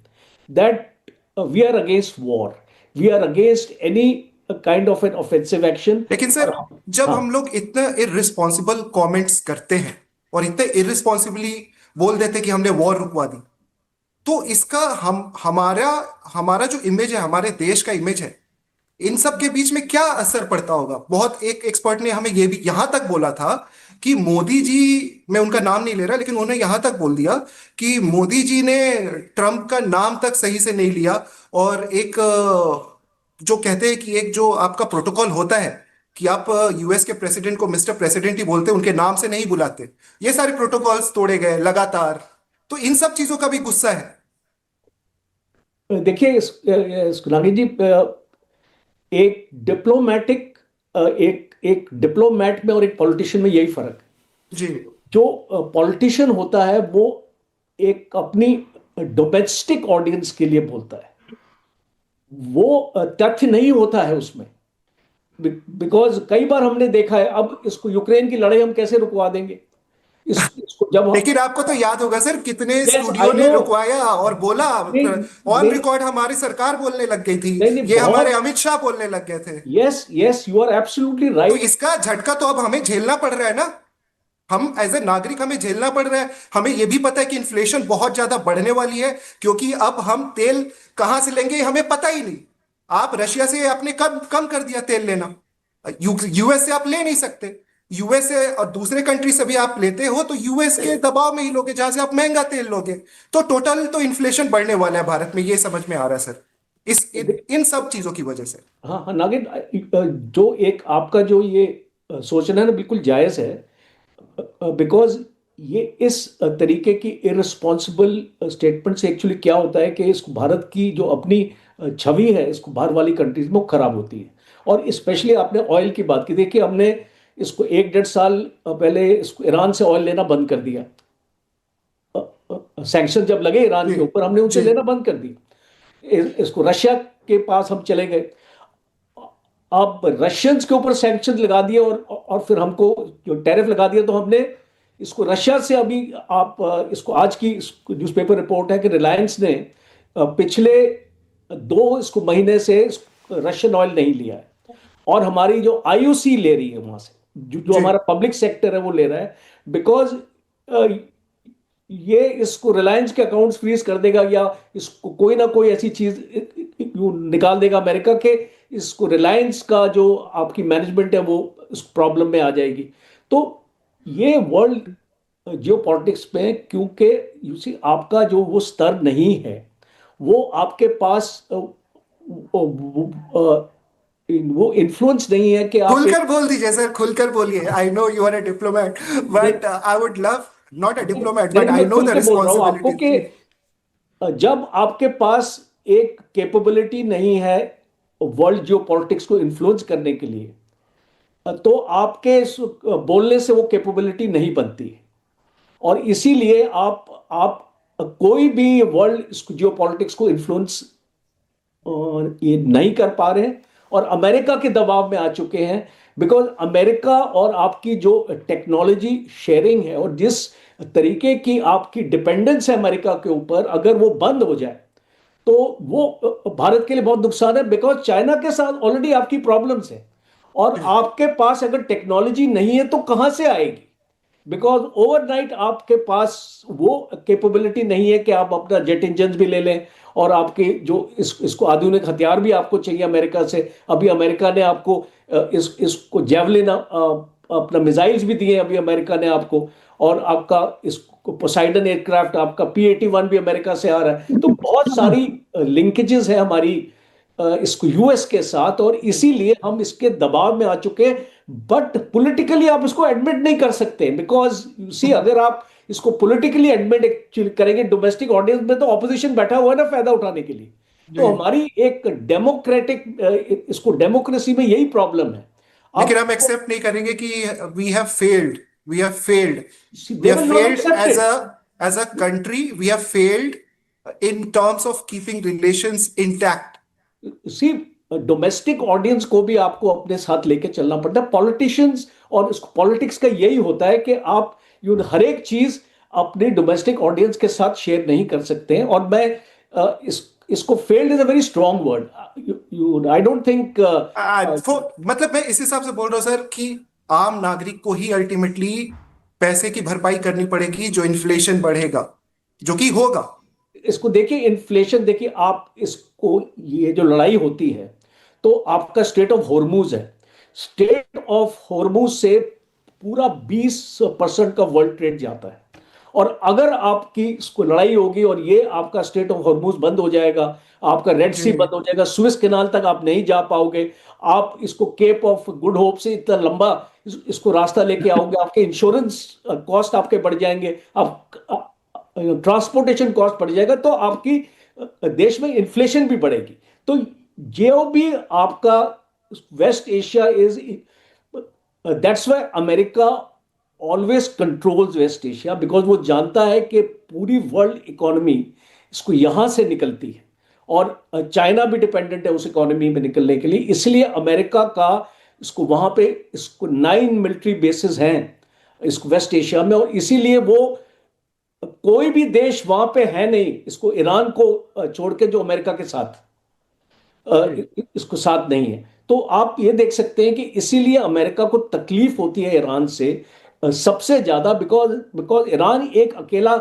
that we are against war, we are against any kind of an offensive action. लेकिन सर, जब हाँ, हम लोग इतने इररिस्पॉन्सिबल कमेंट्स करते हैं और इतने इररिस्पॉन्सिबली बोल देते हैं कि हमने वॉर रुकवा दी, तो इसका हमारा हमारा जो इमेज है, हमारे देश का इमेज है, इन सब के बीच में क्या असर पड़ता होगा? बहुत एक एक्सपर्ट ने हमें ये भी यहां तक बोला था कि मोदी जी, मैं उनका नाम नहीं ले रहा, लेकिन उन्होंने यहां तक बोल दिया कि मोदी जी ने ट्रम्प का नाम तक सही से नहीं लिया, और एक जो कहते हैं कि एक जो आपका प्रोटोकॉल होता है कि आप यूएस के प्रेसिडेंट को मिस्टर प्रेसिडेंट ही बोलते, उनके नाम से नहीं बुलाते, ये सारे प्रोटोकॉल्स तोड़े गए लगातार। तो इन सब चीजों का भी गुस्सा है। देखिए नागी जी, एक डिप्लोमेटिक एक एक डिप्लोमेट में और एक पॉलिटिशियन में यही फर्क है। जी। जो पॉलिटिशियन होता है वो एक अपनी डोमेस्टिक ऑडियंस के लिए बोलता है, वो तथ्य नहीं होता है उसमें। बिकॉज कई बार हमने देखा है, अब इसको यूक्रेन की लड़ाई हम कैसे रुकवा देंगे? इसको जब हम, लेकिन आपको तो याद होगा सर, कितने यस स्टूडियो आई ने नो, रुकवाया और बोला, नहीं ऑन नहीं रिकॉर्ड हमारी सरकार बोलने लग गई थी, नहीं नहीं, ये हमारे बहुत, अमित शाह बोलने लग गए थे। Yes yes, you are absolutely तो राइट। इसका झटका तो अब हमें झेलना पड़ रहा है ना, हम एज ए नागरिक हमें झेलना पड़ रहा है। हमें यह भी पता है कि इन्फ्लेशन बहुत ज्यादा बढ़ने वाली है, क्योंकि अब हम तेल कहां से लेंगे हमें पता ही नहीं। आप रशिया से आपने कब कम कर दिया तेल लेना, यूएस से आप ले नहीं सकते। यूएस से और दूसरे कंट्री से भी आप लेते हो तो यूएस के दबाव में ही लोगे, जहां से आप महंगा तेल लोगे। तो टोटल तो इन्फ्लेशन बढ़ने वाला है भारत में, ये समझ में आ रहा है सर, इन सब चीजों की वजह से। हाँ हाँ नागिन, जो एक आपका जो ये सोचना है ना, बिल्कुल जायज है। बिकॉज ये इस तरीके की इररिस्पॉन्सिबल स्टेटमेंट से एक्चुअली क्या होता है कि इसको भारत की जो अपनी छवि है, इसको बाहर वाली कंट्रीज में खराब होती है। और स्पेशली आपने ऑयल की बात की, देखिए हमने इसको 1-1.5 साल पहले इसको ईरान से ऑयल लेना बंद कर दिया। सैंक्शन जब लगे ईरान जी। के ऊपर, हमने उनसे जी। लेना बंद कर दिया। इसको रशिया के पास हम चले गए। अब रशियंस के ऊपर सैंक्शन लगा दिए, और फिर हमको जो टैरिफ लगा दिया, तो हमने इसको रशिया से अभी, आप इसको आज की न्यूज़पेपर रिपोर्ट है कि रिलायंस ने पिछले 2 इसको महीने से रशियन ऑयल नहीं लिया है, और हमारी जो आईओसी ले रही है वहां से, जो जी। हमारा पब्लिक सेक्टर है वो ले रहा है। बिकॉज ये इसको रिलायंस के अकाउंट्स फ्रीज कर देगा, या इसको कोई ना कोई ऐसी चीज निकाल देगा अमेरिका के, इसको रिलायंस का जो आपकी मैनेजमेंट है वो इस प्रॉब्लम में आ जाएगी। तो ये वर्ल्ड जियोपॉलिटिक्स में, क्योंकि यू सी आपका जो वो स्तर नहीं है, वो आपके पास वो इन्फ्लुएंस नहीं है कि आप खुलकर बोल दीजिए सर, खुलकर बोलिए। I know you are a diplomat, नहीं, but I would love, not a diplomat नहीं, बट आई मैं नो खुल द के बोल रहा हूँ आपको कि रिस्पॉन्सिबिलिटी। जब आपके पास एक कैपेबिलिटी नहीं है वर्ल्ड जियोपॉलिटिक्स को इन्फ्लुएंस करने के लिए, तो आपके बोलने से वो कैपेबिलिटी नहीं बनती। और इसीलिए आप कोई भी वर्ल्ड जियोपॉलिटिक्स को इन्फ्लुएंस ये नहीं कर पा रहे हैं, और अमेरिका के दबाव में आ चुके हैं। बिकॉज अमेरिका और आपकी जो टेक्नोलॉजी शेयरिंग है और जिस तरीके की आपकी डिपेंडेंस है अमेरिका के ऊपर, अगर वो बंद हो जाए तो वो भारत के लिए बहुत नुकसान है। बिकॉज चाइना के साथ ऑलरेडी आपकी प्रॉब्लम्स है, और आपके पास अगर टेक्नोलॉजी नहीं है तो कहां से आएगी? बिकॉज ओवरनाइट आपके पास वो कैपेबिलिटी नहीं है कि आप अपना जेट इंजन भी ले लें, और आपके जो इसको आधुनिक हथियार भी आपको चाहिए अमेरिका से। अभी अमेरिका ने आपको इसको जेवलिन अपना मिसाइल्स भी दिए अभी अमेरिका ने आपको, और आपका इसको पोसाइडन एयरक्राफ्ट आपका P-81 भी अमेरिका से आ रहा है। तो बहुत सारी लिंकेजेस है हमारी इसको यूएस के साथ, और इसीलिए हम इसके दबाव में आ चुके हैं। बट पॉलिटिकली आप इसको एडमिट नहीं कर सकते, बिकॉज यू सी अगर आप इसको पॉलिटिकली एडमिट एक्चुअली करेंगे डोमेस्टिक ऑडियंस में, तो ऑपोजिशन बैठा हुआ है ना फायदा उठाने के लिए। तो हमारी एक डेमोक्रेटिक इसको डेमोक्रेसी में यही प्रॉब्लम है। लेकिन हम एक्सेप्ट नहीं करेंगे कि we have failed, we have failed, we they have will not failed accept it. As a country, we have failed in terms of keeping relations intact. See domestic audience को भी आपको अपने साथ लेके चलना पड़ता है, पॉलिटिशियंस। और पॉलिटिक्स का यही होता है कि आप हर एक चीज अपने डोमेस्टिक ऑडियंस के साथ शेयर नहीं कर सकते हैं। और मैं इसको failed is a very strong word. I don't think मतलब मैं इस हिसाब से बोल रहा हूँ सर कि आम नागरिक को ही अल्टीमेटली पैसे की भरपाई करनी पड़ेगी जो इन्फ्लेशन बढ़ेगा, जो कि होगा। इसको देखिए, इन्फ्लेशन देखिए, आप इसको ये जो लड़ाई होती है, तो आपका स्टेट ऑफ हॉर्मूज है। स्टेट ऑफ हॉर्मूज से पूरा 20% का वर्ल्ड ट्रेड जाता है। और अगर आपकी इसको लड़ाई होगी और ये आपका स्टेट ऑफ हॉर्मूज बंद हो जाएगा, आपका रेड सी बंद हो जाएगा, सुएज कैनाल तक आप नहीं जा पाओगे, आप इसको केप ऑफ गुड होप से इतना लंबा इसको रास्ता लेके आओगे, आपके इंश्योरेंस कॉस्ट आपके बढ़ जाएंगे, आप ट्रांसपोर्टेशन कॉस्ट बढ़ जाएगा, तो आपकी देश में इन्फ्लेशन भी बढ़ेगी। तो जो भी आपका West Asia is, that's why America always controls West Asia, because वो जानता है कि पूरी वर्ल्ड इकोनॉमी इसको यहां से निकलती है, और चाइना भी डिपेंडेंट है उस इकोनॉमी में निकलने के लिए। इसलिए अमेरिका का इसको वहां पे इसको 9 मिलिट्री बेसिस हैं इसको वेस्ट एशिया में, और इसीलिए वो कोई भी देश वहां पे है नहीं इसको ईरान को छोड़ के जो अमेरिका के साथ इसको साथ नहीं है। तो आप ये देख सकते हैं कि इसीलिए अमेरिका को तकलीफ होती है ईरान से सबसे ज्यादा, बिकॉज बिकॉज ईरान एक अकेला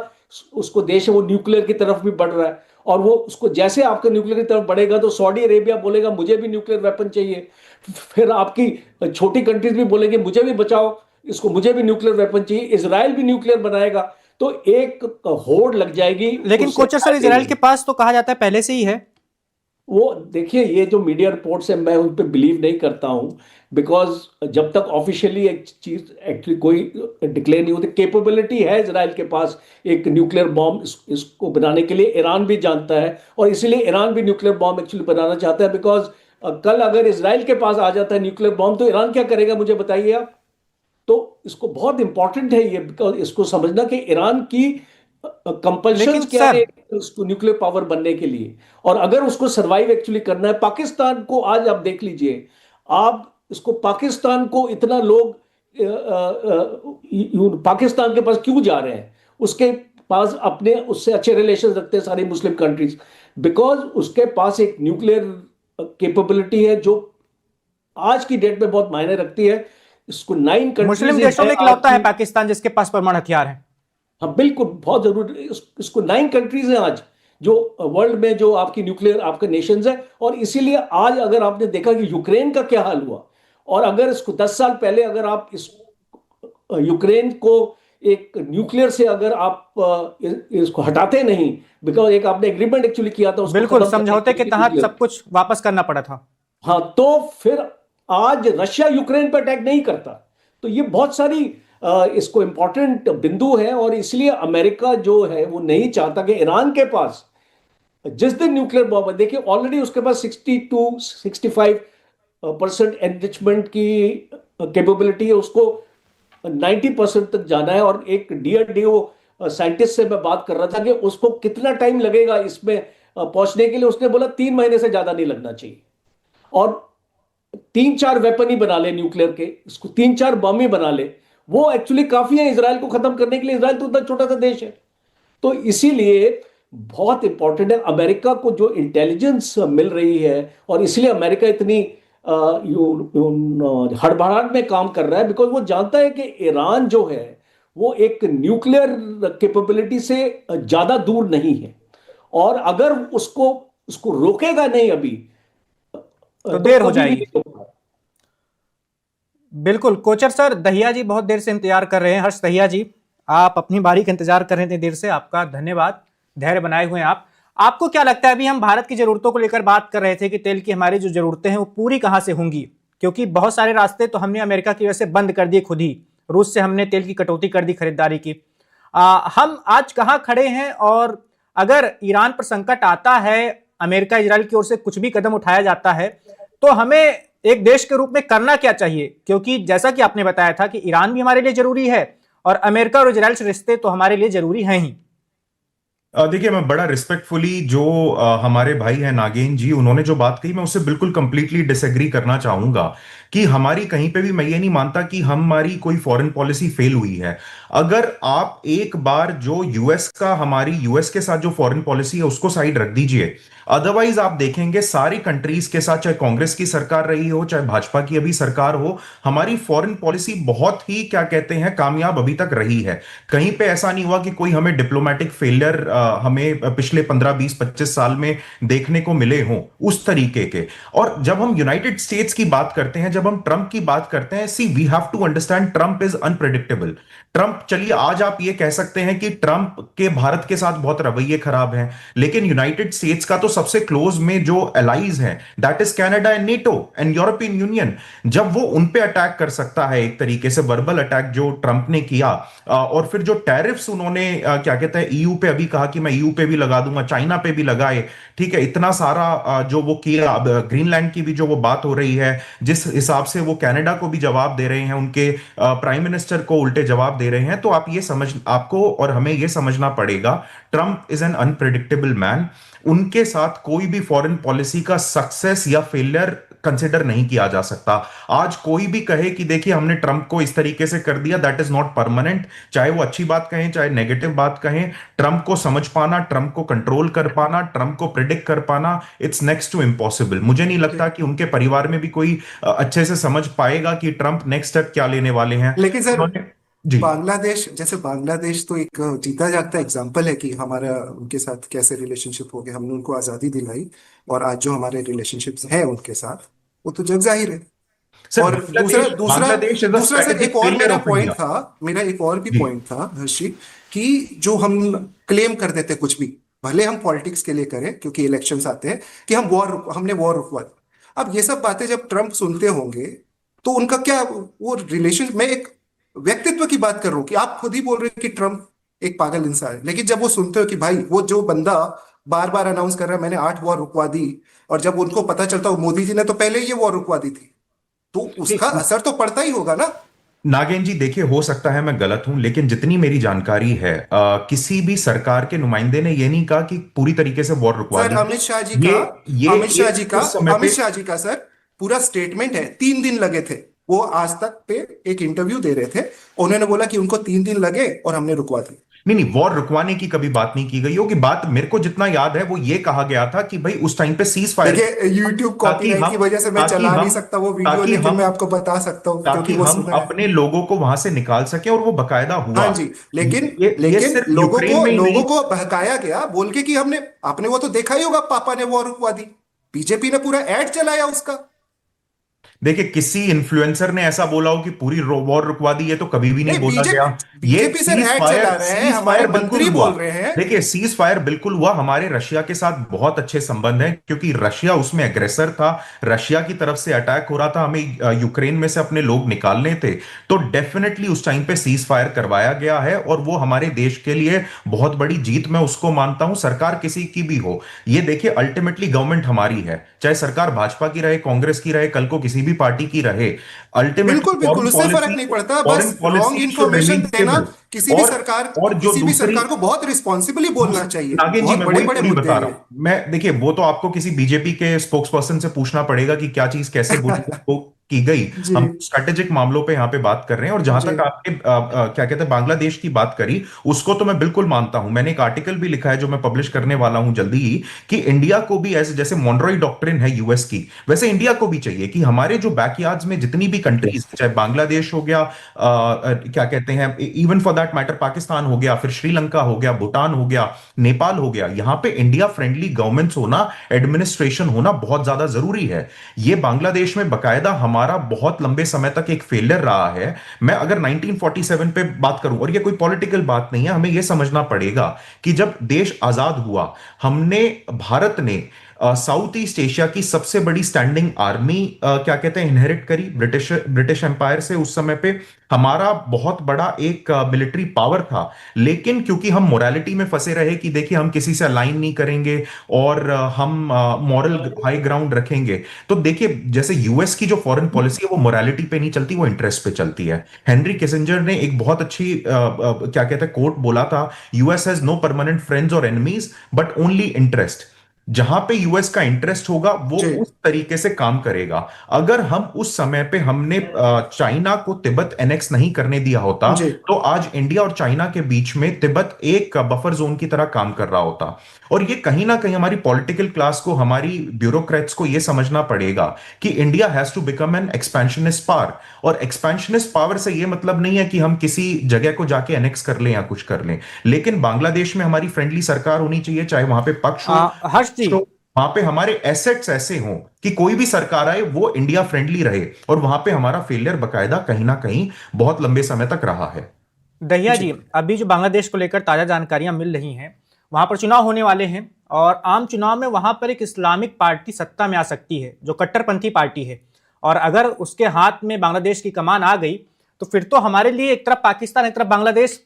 उसको देश है, वो न्यूक्लियर की तरफ भी बढ़ रहा है। और वो उसको जैसे आपका न्यूक्लियर की तरफ बढ़ेगा तो सऊदी अरेबिया बोलेगा मुझे भी न्यूक्लियर वेपन चाहिए, फिर आपकी छोटी कंट्रीज भी बोलेंगे मुझे भी बचाओ, इसको मुझे भी न्यूक्लियर वेपन चाहिए, इजराइल भी न्यूक्लियर बनाएगा, तो एक होड़ लग जाएगी। लेकिन कोचर सर, इजराइल के पास तो कहा जाता है पहले से ही है। वो देखिए, ये जो मीडिया रिपोर्ट्स है मैं उन पर बिलीव नहीं करता हूं, बिकॉज जब तक ऑफिशियली एक चीज एक्चुअली कोई डिक्लेयर नहीं होती, कैपेबिलिटी है इजराइल के पास एक न्यूक्लियर बॉम्ब इसको बनाने के लिए, ईरान भी जानता है, और इसीलिए ईरान भी न्यूक्लियर बॉम्ब एक्चुअली बनाना चाहता है। बिकॉज कल अगर इजराइल के पास आ जाता है न्यूक्लियर बॉम्ब तो ईरान क्या करेगा, मुझे बताइए आप। तो इसको बहुत इंपॉर्टेंट है ये, बिकॉज इसको समझना कि ईरान की कंपल्शन लेकिन क्या सर, है उसको न्यूक्लियर पावर बनने के लिए, और अगर उसको सरवाइव एक्चुअली करना है। पाकिस्तान को आज आप देख लीजिए, आप इसको पाकिस्तान को इतना लोग पाकिस्तान के पास क्यों जा रहे हैं, उसके पास अपने उससे अच्छे रिलेशन रखते हैं सारी मुस्लिम कंट्रीज, बिकॉज उसके पास एक न्यूक्लियर कैपेबिलिटी है जो आज की डेट में बहुत मायने रखती है। इसको 9 कंट्रीज मुस्लिम देशों में इकलौता है पाकिस्तान जिसके पास परमाणु हथियार है। हाँ बिल्कुल, बहुत जरूरी। इसको 9 कंट्रीज हैं आज जो वर्ल्ड में जो आपकी न्यूक्लियर आपके नेशंस है, और इसीलिए आज अगर आपने देखा कि यूक्रेन का क्या हाल हुआ, और अगर इसको 10 साल पहले अगर आप इस यूक्रेन को एक न्यूक्लियर से अगर आप इसको हटाते नहीं, बिकॉज एक आपने एग्रीमेंट एक्चुअली किया था उसको बिल्कुल, खत्म करने समझौते के लिए तहत न्यूक्लियर। सब कुछ वापस करना पड़ा था। हाँ, तो फिर आज रशिया यूक्रेन पर अटैक नहीं करता। तो ये बहुत सारी इसको इंपॉर्टेंट बिंदु है, और इसलिए अमेरिका जो है वो नहीं चाहता कि ईरान के पास जिस दिन न्यूक्लियर बॉम्ब, देखिए ऑलरेडी उसके पास 60 to 65% एनरिचमेंट की कैपेबिलिटी है, उसको 90% तक जाना है। और एक डीआरडीओ साइंटिस्ट से मैं बात कर रहा था कि उसको कितना टाइम लगेगा इसमें पहुंचने के लिए, उसने बोला 3 महीने से ज्यादा नहीं लगना चाहिए। और 3-4 वेपन ही बना ले न्यूक्लियर के, इसको 3-4 बम ही बना ले, वो एक्चुअली काफी है इजराइल को खत्म करने के लिए। इजराइल तो उतना छोटा सा देश है। तो इसीलिए बहुत इंपॉर्टेंट है अमेरिका को जो इंटेलिजेंस मिल रही है, और इसलिए अमेरिका इतनी हड़बड़ाहट में काम कर रहा है, बिकॉज वो जानता है कि ईरान जो है वो एक न्यूक्लियर कैपेबिलिटी से ज्यादा दूर नहीं है, और अगर उसको उसको रोकेगा नहीं अभी तो देर हो कभी भी जाएगी। नहीं रोकेगा। बिल्कुल कोचर सर, दहिया जी बहुत देर से इंतजार कर रहे हैं। हर्ष दहिया जी, आप अपनी बारी का इंतजार कर रहे थे देर से, आपका धन्यवाद, धैर्य बनाए हुए हैं आप। आपको क्या लगता है, अभी हम भारत की जरूरतों को लेकर बात कर रहे थे कि तेल की हमारी जो जरूरतें हैं वो पूरी कहां से होंगी, क्योंकि बहुत सारे रास्ते तो हमने अमेरिका की वजह से बंद कर दिए खुद ही। रूस से हमने तेल की कटौती कर दी खरीदारी की। हम आज कहां खड़े हैं, और अगर ईरान पर संकट आता है, अमेरिका इजराइल की ओर से कुछ भी कदम उठाया जाता है, तो हमें एक देश के रूप में करना क्या चाहिए? क्योंकि जैसा कि आपने बताया था कि ईरान भी हमारे लिए जरूरी है, और अमेरिका और इजराइल से रिश्ते तो हमारे लिए जरूरी हैं ही। देखिए, मैं बड़ा रिस्पेक्टफुली जो हमारे भाई हैं नागेन जी, उन्होंने जो बात कही मैं उससे बिल्कुल कंप्लीटली डिसएग्री करना चाहूंगा कि हमारी कहीं पे भी, मैं ये नहीं मानता कि हमारी कोई फॉरेन पॉलिसी फेल हुई है। अगर आप एक बार जो यूएस का, हमारी यूएस के साथ जो फॉरेन पॉलिसी है उसको साइड रख दीजिए, अदरवाइज आप देखेंगे सारी कंट्रीज के साथ, चाहे कांग्रेस की सरकार रही हो चाहे भाजपा की अभी सरकार हो, हमारी फॉरेन पॉलिसी बहुत ही, क्या कहते हैं, कामयाब अभी तक रही है। कहीं पे ऐसा नहीं हुआ कि कोई हमें डिप्लोमेटिक फेलियर हमें पिछले 15-20-25 साल में देखने को मिले हों उस तरीके के। और जब हम यूनाइटेड स्टेट्स की बात करते हैं, जब हम ट्रंप की बात करते हैं, see we have to understand Trump is unpredictable. Trump, चलिए आज आप ये कह सकते हैं कि ट्रंप के भारत के साथ बहुत रवैये खराब हैं, लेकिन यूनाइटेड स्टेट्स का तो सबसे क्लोज में जो एलाइज हैं, that is Canada and NATO and European union, जब वो उन पे अटैक कर सकता है, एक तरीके से वर्बल अटैक जो ट्रंप ने किया, और फिर जो टैरिफ्स उन्होंने क्या कहते हैं ईयू पे अभी कहा कि मैं ईयू पे भी लगा दूंगा, चाइना पे भी लगाए, ठीक है, इतना सारा जो वो किया। अब ग्रीनलैंड की भी जो वो बात हो रही है, जिस हिसाब से वो कनाडा को भी जवाब दे रहे हैं, उनके प्राइम मिनिस्टर को उल्टे जवाब दे रहे हैं, तो आप ये समझ, आपको और हमें ये समझना पड़ेगा, Trump is an unpredictable man. उनके साथ कोई भी फॉरेन पॉलिसी का सक्सेस या फेलियर कंसिडर नहीं किया जा सकता। आज कोई भी कहे कि देखिए हमने ट्रंप को इस तरीके से कर दिया, दैट इज नॉट परमानेंट। चाहे वो अच्छी बात कहें चाहे नेगेटिव बात कहें, ट्रंप को समझ पाना, ट्रंप को कंट्रोल कर पाना, ट्रंप को प्रिडिक्ट कर पाना, इट्स नेक्स्ट टू इम्पॉसिबल। मुझे नहीं लगता कि उनके परिवार में भी कोई अच्छे से समझ पाएगा कि ट्रंप नेक्स्ट स्टेप क्या लेने वाले हैं। लेकिन सर, जी, बांग्लादेश, जैसे बांग्लादेश तो एक जीता जागता एग्जाम्पल है कि हमारा उनके साथ कैसे रिलेशनशिप हो गया, हमने उनको आज़ादी दिलाई, और आज जो हमारे रिलेशनशिप्स हैं उनके साथ वो तो जग जाहिर है। सर और दूसरा बांग्लादेश दूसरा बांग्लादेश इज अ दूसरा सर, स्ट्रेटेजिक एक और फेलियर मेरा ऑफ पॉइंट इंडिया। था, मेरा एक और भी जी, पॉइंट था हर्षी, कि जो हम क्लेम कर देते कुछ भी, भले हम पॉलिटिक्स के लिए करें क्योंकि इलेक्शंस आते हैं, कि हमने वॉर रुकवा दी। अब ये सब बातें जब ट्रम्प सुनते होंगे तो उनका क्या, वो रिलेशन, मैं एक व्यक्तित्व की बात कर रहा हूँ कि आप खुद ही बोल रहे हो कि ट्रम्प एक पागल इंसान है, लेकिन जब वो सुनते हो कि भाई वो जो बंदा बार बार अनाउंस कर रहा है मैंने 8 वॉर रुकवा दी, और जब उनको पता चलता हो मोदी जी ने तो पहले ही ये वॉर रुकवा दी थी, तो उसका नहीं, असर तो पड़ता ही होगा ना। नागेन जी देखिए, हो सकता है मैं गलत हूं, लेकिन जितनी मेरी जानकारी है, किसी भी सरकार के नुमाइंदे ने यह नहीं कहा कि पूरी तरीके से वॉर रुकवा सर दी। अमित शाह जी ये का ये अमित शाह ये जी का उस समय अमित पे, शाह जी का सर पूरा स्टेटमेंट है, 3 दिन लगे थे। वो आज तक पे एक इंटरव्यू दे रहे थे, उन्होंने बोला कि उनको 3 दिन लगे और हमने रुकवा दी। नहीं नहीं, वॉर रुकवाने की कभी बात नहीं की गई होगी। बात मेरे को जितना याद है वो ये कहा गया था कि भाई उस टाइम पे सीज फायर, देखिए यूट्यूब ताकि कॉपीराइट की हम वजह से मैं ताकि चला नहीं हम सकता वो वीडियो, ताकि लेकिन हम मैं आपको बता सकता हूँ क्योंकि ताकि वो हम सुना है। अपने लोगों को वहां से निकाल सकें, और वो बकायदा हुआ। हाँ जी, लेकिन ये लेकिन सिर्फ यूक्रेन में ही लोगों नहीं। को बहकाया गया बोल के कि हमने, आपने वो तो देखा ही होगा, पापा ने वॉर रुकवा दी, बीजेपी ने पूरा एड चलाया उसका। देखिए, किसी इन्फ्लुएंसर ने ऐसा बोला हो कि पूरी वॉर रुकवा दी, ये तो कभी भी नहीं नहीं, बोला गया। ये बीजेपी से रैट चला रहे हैं, सीज हमारे फायर बिल्कुल मंत्री हुआ। बोल रहे हैं। देखिए, सीज फायर बिल्कुल हुआ। हमारे रशिया के साथ बहुत अच्छे संबंध हैं, क्योंकि रशिया उसमें एग्रेसर था, रशिया की तरफ से अटैक हो रहा था, हमें यूक्रेन में से अपने लोग निकालने थे। तो डेफिनेटली उस टाइम पे सीज फायर करवाया गया है, और वो हमारे देश के लिए बहुत बड़ी जीत मैं उसको मानता हूं, सरकार किसी की भी हो। ये देखिए, अल्टीमेटली गवर्नमेंट हमारी है, चाहे सरकार भाजपा की रहे, कांग्रेस की रहे, कल को किसी भी पार्टी की रहे। अल्टीमेटली बिल्कुल बिल्कुल, उससे फर्क नहीं पड़ता, फॉरेन बस wrong policy should information remain देना। स्टेबल। और और जो किसी भी दूसरी सरकार को बहुत रिस्पॉन्सिबली बोलना चाहिए। नागिन जी, बहुत मैं बड़े वही बड़े वही मुद्दे बता हैं रहा ये। हूं। मैं देखिए, वो तो आपको किसी बीजेपी के स्पोक्स पर्सन से पूछना पड़ेगा कि क्या चीज कैसे वो की गई। जी हम स्ट्रेटेजिक मामलों पे यहाँ पे बात कर रहे हैं। और जहां जी तक आपने क्या कहते हैं बांग्लादेश की बात करी, उसको तो मैं बिल्कुल मानता हूं। मैंने एक आर्टिकल भी लिखा है जो मैं पब्लिश करने वाला हूं जल्दी ही, कि इंडिया को भी ऐसे, जैसे मॉनरोई डॉक्ट्रिन है यूएस की, वैसे इंडिया को भी चाहिए कि हमारे जो बैकयार्ड्स में जितनी भी कंट्रीज, चाहे बांग्लादेश हो गया, क्या कहते हैं, even for that matter Pakistan हो गया, फिर श्रीलंका हो गया, भूटान हो गया, नेपाल हो गया, यहां पे इंडिया फ्रेंडली गवर्नमेंट्स होना, एडमिनिस्ट्रेशन होना बहुत ज्यादा जरूरी है। ये बांग्लादेश में बकायदा हमारा बहुत लंबे समय तक एक फेलियर रहा है। मैं अगर 1947 पे बात करूं, और ये कोई पॉलिटिकल बात नहीं है, हमें यह समझना पड़ेगा कि जब देश आजाद हुआ, हमने, भारत ने साउथ ईस्ट एशिया की सबसे बड़ी स्टैंडिंग आर्मी क्या कहते हैं इनहेरिट करी ब्रिटिश ब्रिटिश एम्पायर से। उस समय पे हमारा बहुत बड़ा एक मिलिट्री पावर था, लेकिन क्योंकि हम मोरालिटी में फंसे रहे कि देखिए हम किसी से अलाइन नहीं करेंगे, और हम मॉरल हाई ग्राउंड रखेंगे। तो देखिए, जैसे यूएस की जो फॉरेन पॉलिसी है वो मोरालिटी पे नहीं चलती, वो इंटरेस्ट पे चलती है। हेनरी किसिंजर ने एक बहुत अच्छी क्या कहते हैं कोट बोला था, US has no permanent friends और एनिमीज बट ओनली इंटरेस्ट। जहां पे यूएस का इंटरेस्ट होगा वो जी उस तरीके से काम करेगा। अगर हम उस समय पे हमने चाइना को तिब्बत एनेक्स नहीं करने दिया होता, जी तो आज इंडिया और चाइना के बीच में तिब्बत एक बफर जोन की तरह काम कर रहा होता। और ये कहीं ना कहीं हमारी पॉलिटिकल क्लास को, हमारी ब्यूरोक्रेट्स को ये समझना पड़ेगा कि India has to become an expansionist power. और एक्सपेंशनिस्ट पावर से ये मतलब नहीं है कि हम किसी जगह को जाके एनेक्स कर लें या कुछ कर लें, लेकिन बांग्लादेश में हमारी फ्रेंडली सरकार होनी चाहिए, चाहे वहां पे पक्ष हो, हर्ष जी, तो वहां पे हमारे एसेट्स ऐसे हों कि कोई भी सरकार आए वो इंडिया फ्रेंडली रहे। और वहां पे हमारा फेलियर बकायदा कहीं ना कहीं बहुत लंबे समय तक रहा है। दहिया जी जी, अभी जो बांग्लादेश को लेकर ताज़ा जानकारियां मिल रही हैं, वहां पर चुनाव होने वाले हैं, और आम चुनाव में वहां पर एक इस्लामिक पार्टी सत्ता में आ सकती है जो कट्टरपंथी पार्टी है। और अगर उसके हाथ में बांग्लादेश की कमान आ गई तो फिर तो हमारे लिए एक तरफ पाकिस्तान, एक तरफ बांग्लादेश,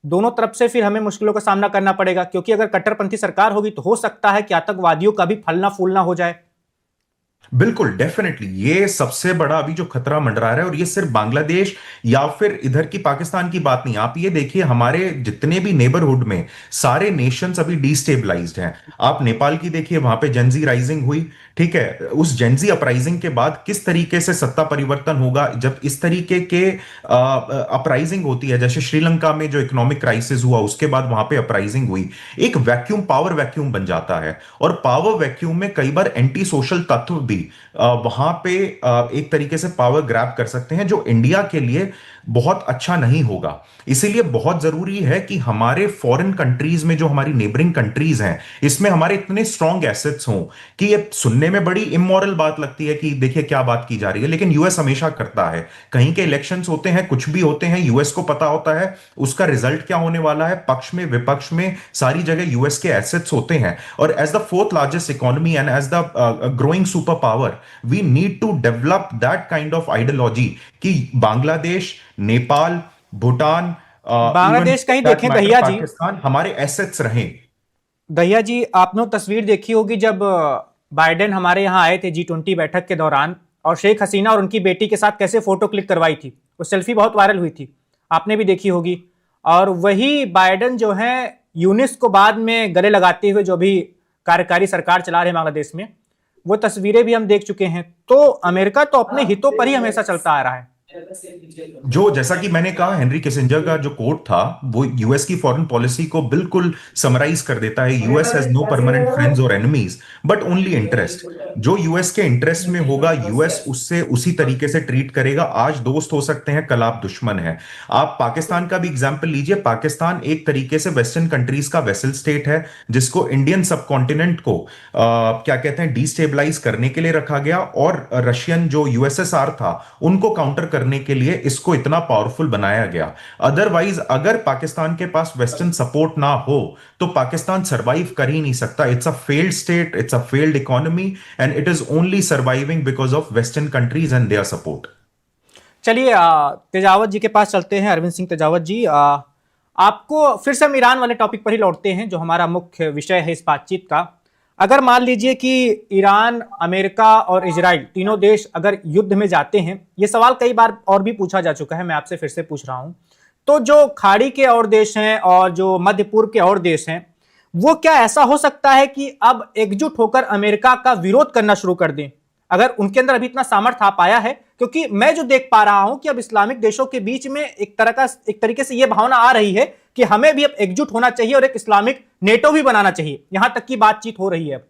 दोनों तरफ से फिर हमें मुश्किलों का सामना करना पड़ेगा। क्योंकि अगर कट्टरपंथी सरकार होगी तो हो सकता है कि आतंकवादियों का भी फलना फूलना हो जाए। बिल्कुल, डेफिनेटली ये सबसे बड़ा अभी जो खतरा मंडरा रहा है। और ये सिर्फ बांग्लादेश या फिर इधर की पाकिस्तान की बात नहीं, आप ये देखिए हमारे जितने भी नेबरहुड में सारे नेशंस अभी डिस्टेबलाइज्ड हैं। आप नेपाल की देखिए, वहां पे जेंजी राइजिंग हुई, ठीक है। उस जेंजी अपराइजिंग के बाद किस तरीके से सत्ता परिवर्तन होगा जब इस तरीके के अपराइजिंग होती है। जैसे श्रीलंका में जो इकोनॉमिक क्राइसिस हुआ, उसके बाद वहां पे अपराइजिंग हुई, एक वैक्यूम, पावर वैक्यूम बन जाता है। और पावर वैक्यूम में कई बार एंटी सोशल तत्व भी वहां पे एक तरीके से पावर ग्रैब कर सकते हैं, जो इंडिया के लिए बहुत अच्छा नहीं होगा। इसीलिए बहुत जरूरी है कि हमारे फॉरेन कंट्रीज में, जो हमारी नेबरिंग कंट्रीज हैं, इसमें हमारे इतने स्ट्रांग एसेट्स हों कि ये सुनने में बड़ी इमोरल बात लगती है कि देखिए क्या बात की जा रही है, लेकिन यूएस हमेशा करता है। कहीं के इलेक्शंस होते हैं, कुछ भी होते हैं, यूएस को पता होता है उसका रिजल्ट क्या होने वाला है। पक्ष में विपक्ष में सारी जगह यूएस के एसेट्स होते हैं। और as the fourth largest economy and as the growing super power, we need to develop that kind of ideology कि बांग्लादेश, नेपाल, भूटान, इवन बांग्लादेश कहीं दैट देखें मैटर दहिया जी, पाकिस्तान हमारे एसेट्स रहें। दहिया जी, आपने वो तस्वीर देखी होगी जब बाइडेन हमारे यहाँ आए थे G20 बैठक के दौरान, और शेख हसीना और उनकी बेटी के साथ कैसे फोटो क्लिक करवाई थी। वो सेल्फी बहुत वायरल हुई थी, आपने भी देखी होगी। और वही बाइडेन जो है यूनिस को बाद में गले लगाते हुए जो भी कार्यकारी सरकार चला रहे हैं बांग्लादेश में, वो तस्वीरें भी हम देख चुके हैं। तो अमेरिका तो अपने हितों पर ही हमेशा चलता आ रहा है। जो जैसा कि मैंने कहा, हेनरी किसिंजर का जो कोट था वो यूएस की फॉरेन पॉलिसी को बिल्कुल समराइज कर देता है। US has no permanent friends और एनिमीज बट ओनली इंटरेस्ट। जो यूएस के इंटरेस्ट में होगा यूएस उससे उसी तरीके से ट्रीट करेगा। आज दोस्त हो सकते हैं, कल आप दुश्मन हैं। आप पाकिस्तान का भी एग्जांपल लीजिए। पाकिस्तान एक तरीके से वेस्टर्न कंट्रीज का वेसल स्टेट है, जिसको इंडियन सबकॉन्टिनेंट को क्या कहते हैं डिस्टेबलाइज करने के लिए रखा गया, और रशियन जो यूएसएसआर था उनको काउंटर करने के लिए इसको इतना पावरफुल बनाया गया। अदरवाइज अगर पाकिस्तान के पास वेस्टर्न सपोर्ट ना हो तो पाकिस्तान सरवाइव कर ही नहीं सकता। It's a failed state, it's a failed economy, and it is only surviving because of western countries and their support. चलिए तेजावत जी के पास चलते हैं। अरविंद सिंह तेजावत जी, आपको फिर से हम ईरान वाले टॉपिक पर ही लौटते हैं जो हमारा मुख्य विषय है इस बातचीत का। अगर मान लीजिए कि ईरान, अमेरिका और इजराइल तीनों देश अगर युद्ध में जाते हैं, ये सवाल कई बार और भी पूछा जा चुका है, मैं आपसे फिर से पूछ रहा हूं, तो जो खाड़ी के और देश हैं और जो मध्य पूर्व के और देश हैं, वो क्या ऐसा हो सकता है कि अब एकजुट होकर अमेरिका का विरोध करना शुरू कर दें, अगर उनके अंदर अभी इतना सामर्थ्य आ पाया है? क्योंकि मैं जो देख पा रहा हूं कि अब इस्लामिक देशों के बीच में एक तरीके से यह भावना आ रही है कि हमें भी अब एकजुट होना चाहिए और एक इस्लामिक नेटो भी बनाना चाहिए, यहां तक की बातचीत हो रही है अब।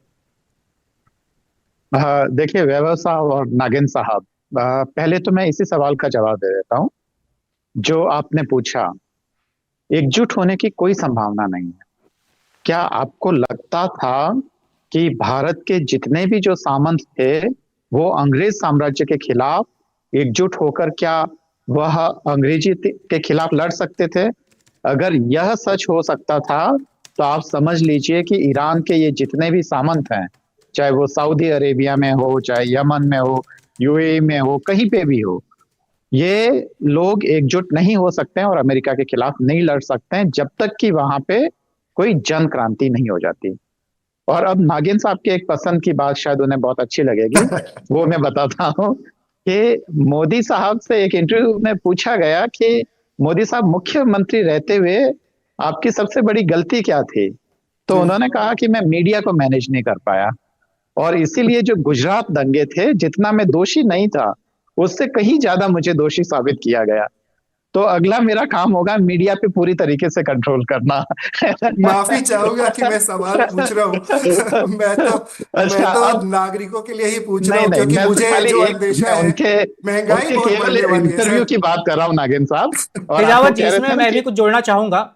देखिए वैभव साहब और नागिन साहब, पहले तो मैं इसी सवाल का जवाब दे देता हूं जो आपने पूछा। एकजुट होने की कोई संभावना नहीं है। क्या आपको लगता था कि भारत के जितने भी जो सामंत थे वो अंग्रेज साम्राज्य के खिलाफ एकजुट होकर क्या वह अंग्रेजी के खिलाफ लड़ सकते थे? अगर यह सच हो सकता था तो आप समझ लीजिए कि ईरान के ये जितने भी सामंत हैं, चाहे वो सऊदी अरेबिया में हो, चाहे यमन में हो, यूएई में हो, कहीं पे भी हो, ये लोग एकजुट नहीं हो सकते हैं और अमेरिका के खिलाफ नहीं लड़ सकते हैं जब तक कि वहां पे कोई जन क्रांति नहीं हो जाती। और अब नागिन साहब के एक पसंद की बात शायद उन्हें बहुत अच्छी लगेगी, वो मैं बताता हूँ कि मोदी साहब से एक इंटरव्यू में पूछा गया कि मोदी साहब मुख्यमंत्री रहते हुए आपकी सबसे बड़ी गलती क्या थी? तो उन्होंने कहा कि मैं मीडिया को मैनेज नहीं कर पाया, और इसीलिए जो गुजरात दंगे थे, जितना मैं दोषी नहीं था उससे कहीं ज्यादा मुझे दोषी साबित किया गया। तो अगला मेरा काम होगा मीडिया पे पूरी तरीके से कंट्रोल करना। माफी चाहूंगा कि मैं सवाल पूछ रहा हूँ। मैं तो नागरिकों के लिए ही पूछ रहा हूँ, नहीं, क्योंकि मैं तो मुझे खाली जो अंदेशा है महंगाई बहुत केवल बढ़ने वाली है इंटरव्यू सर। की बात कर रहा हूँ नागिन साहब। और तेजावत आपको जी, कह रहे इसमें थे ना मैं भी कि कुछ जोड़ना चाहूंगा।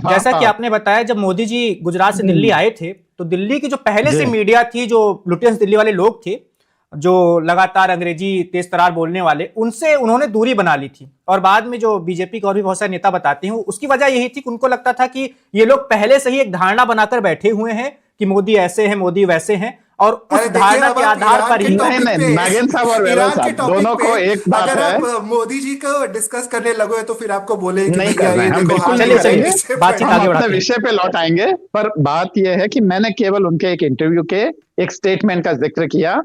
जैसा कि आपने बताया, जब मोदी जी गुजरात से दिल्ली आए थे तो दिल्ली की जो पहले से मीडिया थी, जो लुटेंस दिल्ली वाले लोग थे जो लगातार अंग्रेजी तेज तरार बोलने वाले, उनसे उन्होंने दूरी बना ली थी। और बाद में जो बीजेपी के और भी बहुत सारे नेता बताते हैं, उसकी वजह यही थी कि उनको लगता था कि ये लोग पहले से ही एक धारणा बनाकर बैठे हुए हैं कि मोदी ऐसे हैं, मोदी वैसे हैं, और उस धारणा के आधार पर ही नागिन साहब और वैभव साहब दोनों को एक बात अगर है, आप मोदी जी को डिस्कस करने लगो तो फिर आपको बोले कि नहीं भैया कर रहे ये हैं, हम देखो बिल्कुल हाथ नहीं में करेंगे। बातचीत आगे हम बढ़ाते अपने हैं। विषय पे लौट आएंगे, पर बात यह है कि मैंने केवल उनके एक इंटरव्यू के एक स्टेटमेंट का जिक्र किया।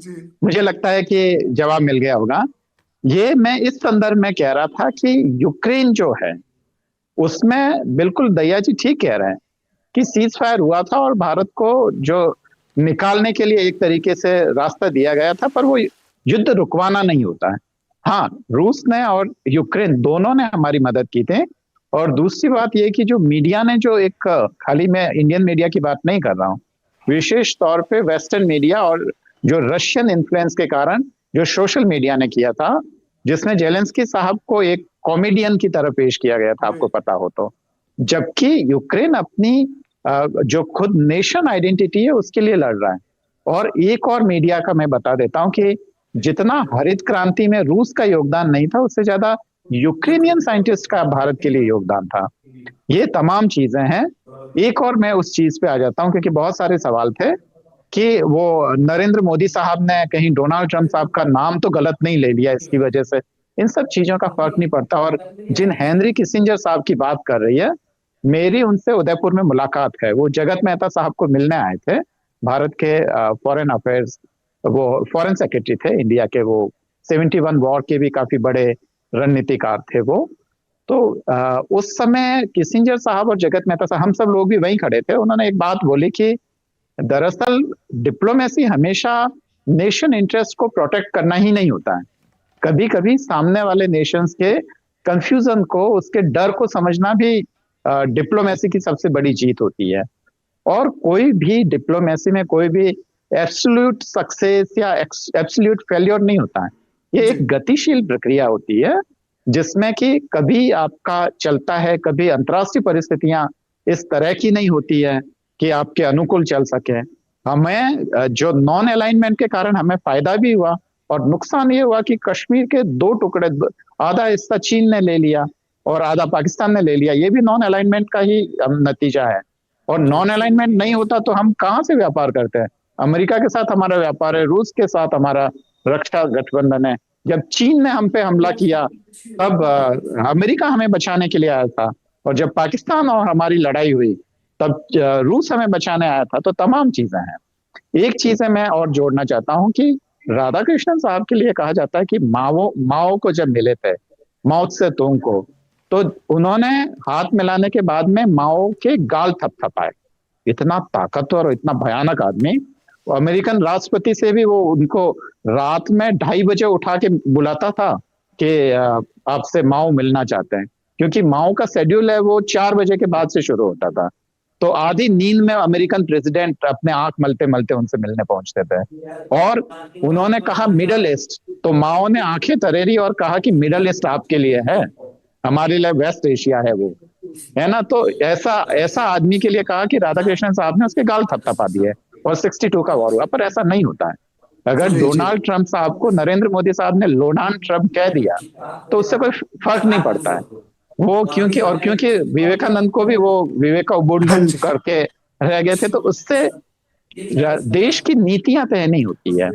मुझे लगता है कि जवाब मिल गया होगा। ये मैं इस संदर्भ में कह रहा था कि यूक्रेन जो है उसमें बिल्कुल दया जी ठीक कह रहे हैं कि सीज फायर हुआ था और भारत को जो निकालने के लिए एक तरीके से रास्ता दिया गया था, पर वो युद्ध रुकवाना नहीं होता है। हाँ, रूस ने और यूक्रेन दोनों ने हमारी मदद की थी। और दूसरी बात यह कि जो मीडिया ने जो एक, खाली मैं इंडियन मीडिया की बात नहीं कर रहा हूँ, विशेष तौर पे वेस्टर्न मीडिया और जो रशियन इन्फ्लुएंस के कारण जो सोशल मीडिया ने किया था, जिसमें जेलेंस्की साहब को एक कॉमेडियन की तरह पेश किया गया था, आपको पता हो तो, जबकि यूक्रेन अपनी जो खुद नेशन आइडेंटिटी है उसके लिए लड़ रहा है। और एक और मीडिया का मैं बता देता हूं कि जितना हरित क्रांति में रूस का योगदान नहीं था, उससे ज्यादा यूक्रेनियन साइंटिस्ट का भारत के लिए योगदान था। ये तमाम चीजें हैं। एक और मैं उस चीज पे आ जाता हूं, क्योंकि बहुत सारे सवाल थे कि वो नरेंद्र मोदी साहब ने कहीं डोनाल्ड ट्रंप साहब का नाम तो गलत नहीं ले लिया इसकी वजह से। इन सब चीजों का फर्क नहीं पड़ता। और जिन हेनरी किसिंजर साहब की बात कर रही है, मेरी उनसे उदयपुर में मुलाकात है। वो जगत मेहता साहब को मिलने आए थे, भारत के फॉरेन अफेयर्स, वो फॉरेन सेक्रेटरी थे इंडिया के, वो 71 वॉर के भी काफी बड़े रणनीतिकार थे वो। तो उस समय किसिंजर साहब और जगत मेहता साहब, हम सब लोग भी वहीं खड़े थे। उन्होंने एक बात बोली कि दरअसल डिप्लोमेसी हमेशा नेशन इंटरेस्ट को प्रोटेक्ट करना ही नहीं होता है। कभी कभी सामने वाले नेशंस के कंफ्यूजन को, उसके डर को समझना भी डिप्लोमेसी की सबसे बड़ी जीत होती है। और कोई भी डिप्लोमेसी में कोई भी एब्सोल्यूट सक्सेस या एब्सोल्यूट फेल्योर नहीं होता है। ये एक गतिशील प्रक्रिया होती है जिसमें कि कभी आपका चलता है, कभी अंतर्राष्ट्रीय परिस्थितियां इस तरह की नहीं होती है कि आपके अनुकूल चल सके। हमें जो नॉन अलाइनमेंट के कारण हमें फायदा भी हुआ और नुकसान ये हुआ कि कश्मीर के दो टुकड़े, आधा हिस्सा चीन ने ले लिया और आधा पाकिस्तान ने ले लिया। ये भी नॉन अलाइनमेंट का ही नतीजा है। और नॉन अलाइनमेंट नहीं होता तो हम कहाँ से व्यापार करते हैं? अमेरिका के साथ हमारा व्यापार है, रूस के साथ हमारा रक्षा गठबंधन है। जब चीन ने हम पे हमला किया तब अमेरिका हमें बचाने के लिए आया था, और जब पाकिस्तान और हमारी लड़ाई हुई तब रूस हमें बचाने आया था। तो तमाम चीजें हैं। एक चीज है मैं और जोड़ना चाहता हूं कि राधा कृष्णन साहब के लिए कहा जाता है कि माओ को जब मिले थे, माओ से तुंग को, तो उन्होंने हाथ मिलाने के बाद में माओ के गाल थपथपाए। इतना ताकतवर और इतना भयानक आदमी, अमेरिकन राष्ट्रपति से भी वो उनको रात में 2:30 बजे उठा के बुलाता था कि आपसे माओ मिलना चाहते हैं, क्योंकि माओ का शेड्यूल है वो 4 बजे के बाद से शुरू होता था। तो आधी नींद में अमेरिकन प्रेसिडेंट अपने आंख मलते मलते उनसे मिलने पहुंचते थे। और उन्होंने कहा मिडल ईस्ट, तो माओ ने आंखें तरेरी और कहा कि मिडल ईस्ट आपके लिए है, हमारे लिए वेस्ट एशिया है वो, है ना। तो ऐसा आदमी के लिए कहा कि राधा कृष्णन साहब ने उसके गाल थपथपा दिए और 62 का वॉर हुआ। पर ऐसा नहीं होता है। अगर डोनाल्ड ट्रंप साहब को नरेंद्र मोदी साहब ने लोडान ट्रंप कह दिया तो उससे कोई फर्क नहीं पड़ता है वो, क्योंकि विवेकानंद को भी वो विवेका उबुंडन करके रह गए थे, तो उससे देश की नीतियां तय नहीं होती है।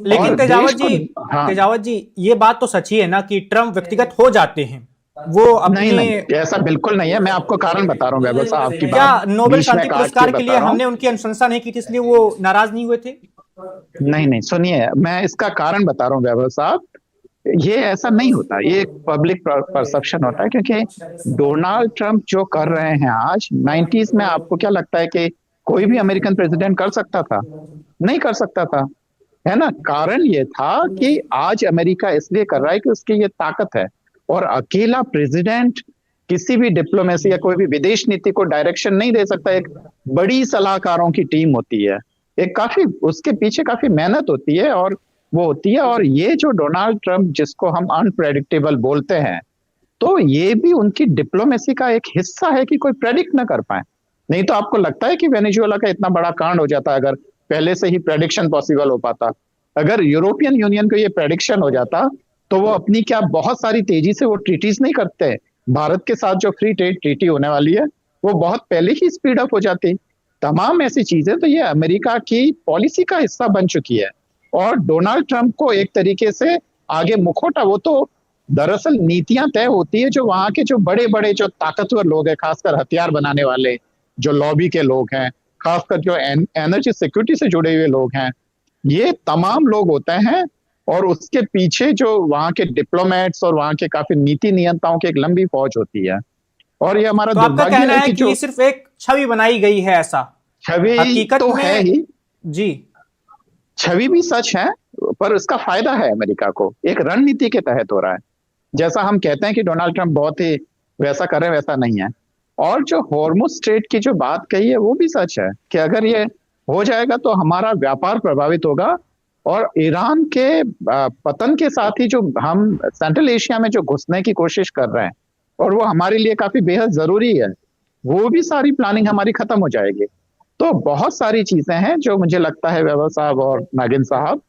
लेकिन तेजावत जी ये बात तो सच ही है ना कि ट्रंप व्यक्तिगत हो जाते हैं, वो अपने नहीं, ऐसा बिल्कुल नहीं है। मैं आपको कारण बता रहा हूँ वैभव साहब की क्या बात नोबेल बीच में शांति काट पुरस्कार के के लिए बता रहा हमने हूँ। उनकी अनुशंसा नहीं की थी इसलिए वो नाराज नहीं हुए थे? नहीं, सुनिए, मैं इसका कारण बता रहा हूँ वैभव साहब। ये ऐसा नहीं होता, ये एक पब्लिक परसेप्शन होता है, क्योंकि डोनाल्ड ट्रंप जो कर रहे हैं आज, 90s में आपको क्या लगता है कि कोई भी अमेरिकन प्रेसिडेंट कर सकता था? नहीं कर सकता था, है ना। कारण ये था कि आज अमेरिका इसलिए कर रहा है कि उसकी ये ताकत है, और अकेला प्रेसिडेंट किसी भी डिप्लोमेसी या कोई भी विदेश नीति को डायरेक्शन नहीं दे सकता। एक बड़ी सलाहकारों की टीम होती है, एक काफी उसके पीछे काफी मेहनत होती है और वो होती है। और ये जो डोनाल्ड ट्रंप जिसको हम अनप्रेडिक्टेबल बोलते हैं, तो ये भी उनकी डिप्लोमेसी का एक हिस्सा है कि कोई प्रेडिक्ट ना कर पाए। नहीं तो आपको लगता है कि वेनेजुएला का इतना बड़ा कांड हो जाता अगर पहले से ही प्रेडिक्शन पॉसिबल हो पाता? अगर यूरोपियन यूनियन को ये प्रेडिक्शन हो जाता तो वो अपनी क्या बहुत सारी तेजी से वो ट्रीटीज नहीं करते। भारत के साथ जो फ्री ट्रेड ट्रीटी होने वाली है वो बहुत पहले ही स्पीड अप हो जाती। तमाम ऐसी चीजें, तो ये अमेरिका की पॉलिसी का हिस्सा बन चुकी है। और डोनाल्ड ट्रंप को एक तरीके से आगे मुखौटा, वो तो दरअसल नीतियां तय होती है जो वहां के जो बड़े बड़े जो ताकतवर लोग हैं, खासकर हथियार बनाने वाले जो लॉबी के लोग हैं, खासकर जो एनर्जी सिक्योरिटी से जुड़े हुए लोग हैं, ये तमाम लोग होते हैं। और उसके पीछे जो वहां के डिप्लोमेट्स और वहां के काफी नीति नियंताओं की एक लंबी फौज होती है। और ये हमारा तो आपका कहना है कि जो ये सिर्फ एक छवि बनाई गई है, ऐसा छवि हकीकत तो में है ही जी, छवि भी सच है, पर इसका फायदा है अमेरिका को, एक रणनीति के तहत हो रहा है। जैसा हम कहते हैं कि डोनाल्ड ट्रंप बहुत ही वैसा कर रहे हैं, वैसा नहीं है। और जो हॉर्मुज स्ट्रेट की जो बात कही है वो भी सच है कि अगर ये हो जाएगा तो हमारा व्यापार प्रभावित होगा। और ईरान के पतन के साथ ही जो हम सेंट्रल एशिया में जो घुसने की कोशिश कर रहे हैं, और वो हमारे लिए काफी बेहद जरूरी है, वो भी सारी प्लानिंग हमारी खत्म हो जाएगी। तो बहुत सारी चीजें हैं जो मुझे लगता है वैभव साहब और नागिन साहब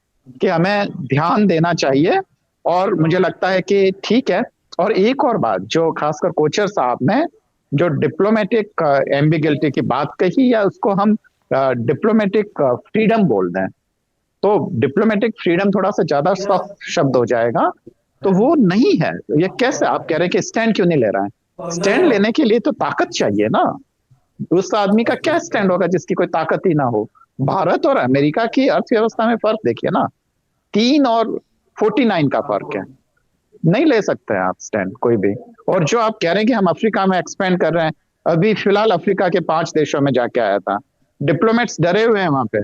कि हमें ध्यान देना चाहिए। और मुझे लगता है कि ठीक है। और एक और बात जो खासकर कोचर साहब ने जो डिप्लोमेटिक एम्बिगुइटी की बात कही, या उसको हम डिप्लोमेटिक फ्रीडम बोल दें, तो डिप्लोमेटिक फ्रीडम थोड़ा सा ज्यादा सख्त शब्द हो जाएगा, तो वो नहीं है। ये कैसे आप कह रहे हैं कि स्टैंड क्यों नहीं ले रहा है? स्टैंड लेने के लिए तो ताकत चाहिए ना। उस आदमी का क्या स्टैंड होगा जिसकी कोई ताकत ही ना हो? भारत और अमेरिका की अर्थव्यवस्था में फर्क देखिए ना, 3 और 49 का फर्क है। नहीं ले सकते हैं आप स्टैंड कोई भी। और जो आप कह रहे हैं कि हम अफ्रीका में एक्सपेंड कर रहे हैं, अभी फिलहाल अफ्रीका के 5 देशों में जाके आया था, डिप्लोमेट्स डरे हुए हैं वहां पे,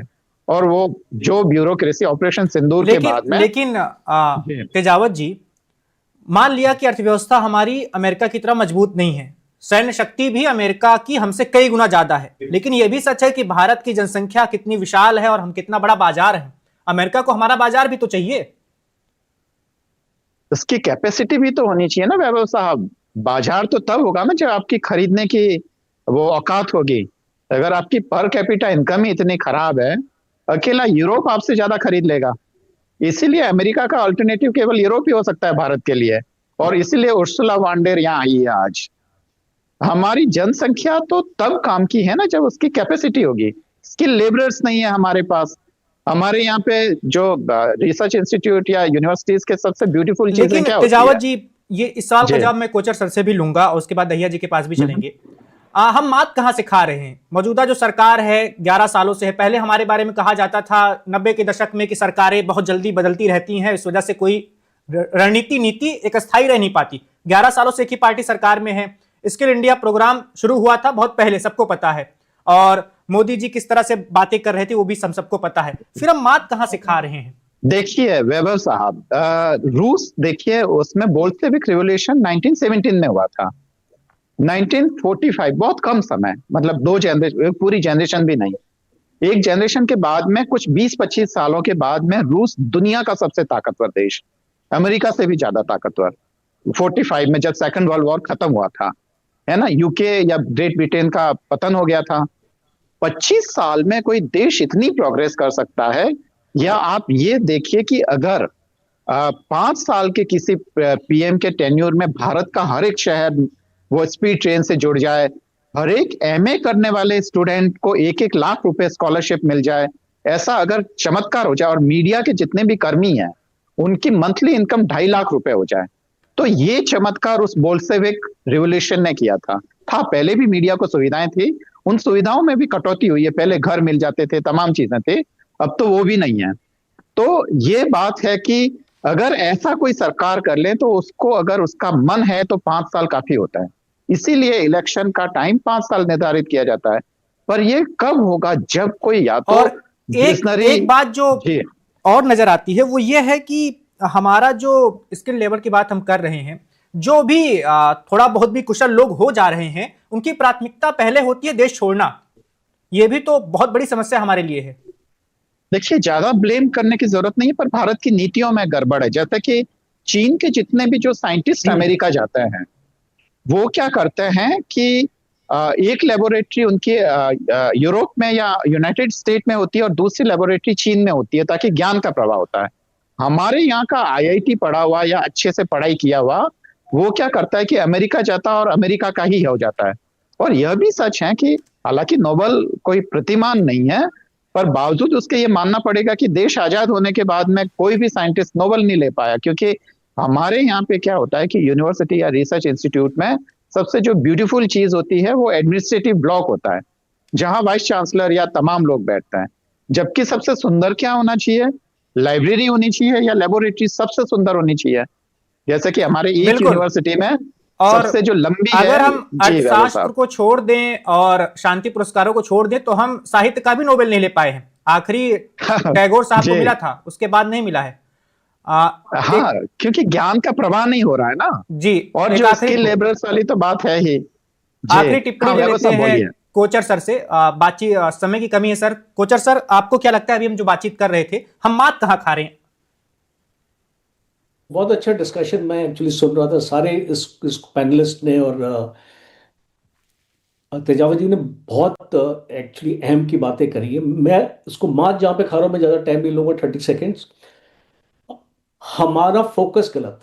और वो जो ब्यूरोक्रेसी ऑपरेशन सिंदूर के बाद में लेकिन जी। तेजावत जी, मान लिया कि अर्थव्यवस्था हमारी अमेरिका की तरह मजबूत नहीं है, सैन्य शक्ति भी अमेरिका की हमसे कई गुना ज्यादा है, लेकिन यह भी सच है कि भारत की जनसंख्या कितनी विशाल है और हम कितना बड़ा बाजार है। अमेरिका को हमारा बाजार भी तो चाहिए। उसकी कैपेसिटी भी तो होनी चाहिए ना वैभव साहब। बाजार तो तब होगा ना जब आपकी खरीदने की वो औकात होगी। अगर आपकी पर कैपिटा इनकम ही इतनी खराब है, अकेला यूरोप आपसे ज्यादा खरीद लेगा। इसीलिए अमेरिका का अल्टरनेटिव केवल यूरोप ही हो सकता है भारत के लिए, और इसीलिए उर्सुला वान डेर यहाँ आई है आज। हमारी जनसंख्या तो तब काम की है ना जब उसकी कैपेसिटी होगी। स्किल लेबरर्स नहीं है हमारे पास। हमारे यहाँ पे जो रिसर्च इंस्टीट्यूट या यूनिवर्सिटीज के सबसे ब्यूटीफुल चीजें लेकिन क्या होती तेजावत है? जी, ये इस सवाल का जी। जवाब मैं कोचर सर से भी लूंगा और उसके बाद दहिया जी के पास भी चलेंगे। हम मात कहां से खा रहे हैं? मौजूदा जो सरकार है 11 सालों से है। पहले हमारे बारे में कहा जाता था 90 के दशक में कि सरकारें बहुत जल्दी बदलती रहती हैं, इस वजह से कोई रणनीति नीति एक स्थायी रह नहीं पाती। 11 सालों से एक ही पार्टी सरकार में है। स्किल इंडिया प्रोग्राम शुरू हुआ था बहुत पहले, सबको पता है, और मोदी जी किस तरह से बातें कर रहे थे वो भी सबको पता है। फिर हम मात कहां से खा रहे हैं? देखिए वैभव साहब, रूस देखिए, उसमें बोल्शेविक रिवॉल्यूशन 1917 में हुआ था। 1945 बहुत कम समय, मतलब दो जनरेशन, पूरी जनरेशन भी नहीं, एक जनरेशन के बाद में कुछ 20-25 सालों के बाद में रूस दुनिया का सबसे ताकतवर देश, अमेरिका से भी ज्यादा ताकतवर। 45 में जब सेकंड वर्ल्ड वॉर खत्म हुआ था, है ना, यूके या ग्रेट ब्रिटेन का पतन हो गया था। 25 साल में कोई देश इतनी प्रोग्रेस कर सकता है? या आप ये देखिए कि अगर 5 साल के किसी पीएम के टेन्योर में भारत का हर एक शहर वो स्पीड ट्रेन से जुड़ जाए, हर एक एमए करने वाले स्टूडेंट को 1-1 लाख रुपए स्कॉलरशिप मिल जाए, ऐसा अगर चमत्कार हो जाए, और मीडिया के जितने भी कर्मी हैं उनकी मंथली इनकम 2.5 लाख रुपए हो जाए, तो ये चमत्कार उस बोल्शेविक रिवॉल्यूशन ने किया था। पहले भी मीडिया को सुविधाएं थी, उन सुविधाओं में भी कटौती हुई है। पहले घर मिल जाते थे, तमाम चीजें थे, अब तो वो भी नहीं है। तो ये बात है कि अगर ऐसा कोई सरकार कर ले तो उसको, अगर उसका मन है तो 5 साल काफी होता है। इसीलिए इलेक्शन का टाइम 5 साल निर्धारित किया जाता है। पर ये कब होगा? जब कोई या तो और एक बात जो और नजर आती है वो ये है कि हमारा जो स्किल लेवल की बात हम कर रहे हैं, जो भी थोड़ा बहुत भी कुशल लोग हो जा रहे हैं, उनकी प्राथमिकता पहले होती है देश छोड़ना। ये भी तो बहुत बड़ी समस्या हमारे लिए है। देखिए, ज्यादा ब्लेम करने की जरूरत नहीं है, पर भारत की नीतियों में गड़बड़ है। जैसे कि चीन के जितने भी जो साइंटिस्ट अमेरिका जाते हैं, वो क्या करते हैं कि एक लेबोरेटरी उनकी यूरोप में या यूनाइटेड स्टेट में होती है और दूसरी लेबोरेटरी चीन में होती है, ताकि ज्ञान का प्रवाह होता है। हमारे यहाँ का आईआईटी पढ़ा हुआ या अच्छे से पढ़ाई किया हुआ, वो क्या करता है कि अमेरिका जाता है और अमेरिका का ही हो जाता है। और यह भी सच है कि हालांकि नोबेल कोई प्रतिमान नहीं है, पर बावजूद उसके ये मानना पड़ेगा कि देश आजाद होने के बाद में कोई भी साइंटिस्ट नोबेल नहीं ले पाया, क्योंकि हमारे यहाँ पे क्या होता है कि यूनिवर्सिटी या रिसर्च इंस्टीट्यूट में सबसे जो ब्यूटीफुल चीज होती है वो एडमिनिस्ट्रेटिव ब्लॉक होता है, जहां वाइस चांसलर या तमाम लोग बैठते हैं। जबकि सबसे सुंदर क्या होना चाहिए? लाइब्रेरी होनी चाहिए या लेबोरेटरी सबसे सुंदर होनी चाहिए। जैसे कि हमारे एक यूनिवर्सिटी में और सबसे जो लंबी अगर है, हम अर्थशास्त्र को छोड़ दें और शांति पुरस्कारों को छोड़ दें तो हम साहित्य का भी नोबेल नहीं ले पाए हैं। आखिरी टैगोर साहब को मिला था, उसके बाद नहीं मिला है। हाँ, क्योंकि ज्ञान का प्रवाह नहीं हो रहा है ना जी। और जो स्किल लेबरर्स वाली तो बात है ही। आखिरी टिप्पणी ले लेते हैं कोचर सर से। बातचीत, समय की कमी है सर। कोचर सर, आपको क्या लगता है अभी हम जो बातचीत कर रहे थे, हम मात कहां खा रहे हैं? बहुत अच्छा डिस्कशन मैं एक्चुअली सुन रहा था। सारे इस पैनलिस्ट ने और तेजावत जी ने बहुत एक्चुअली अहम की बातें करी है। मैं इसको मात जहां पे खा रहा हूं, मैं ज़्यादा टाइम नहीं लूंगा, 30 सेकेंड्स। हमारा फोकस गलत।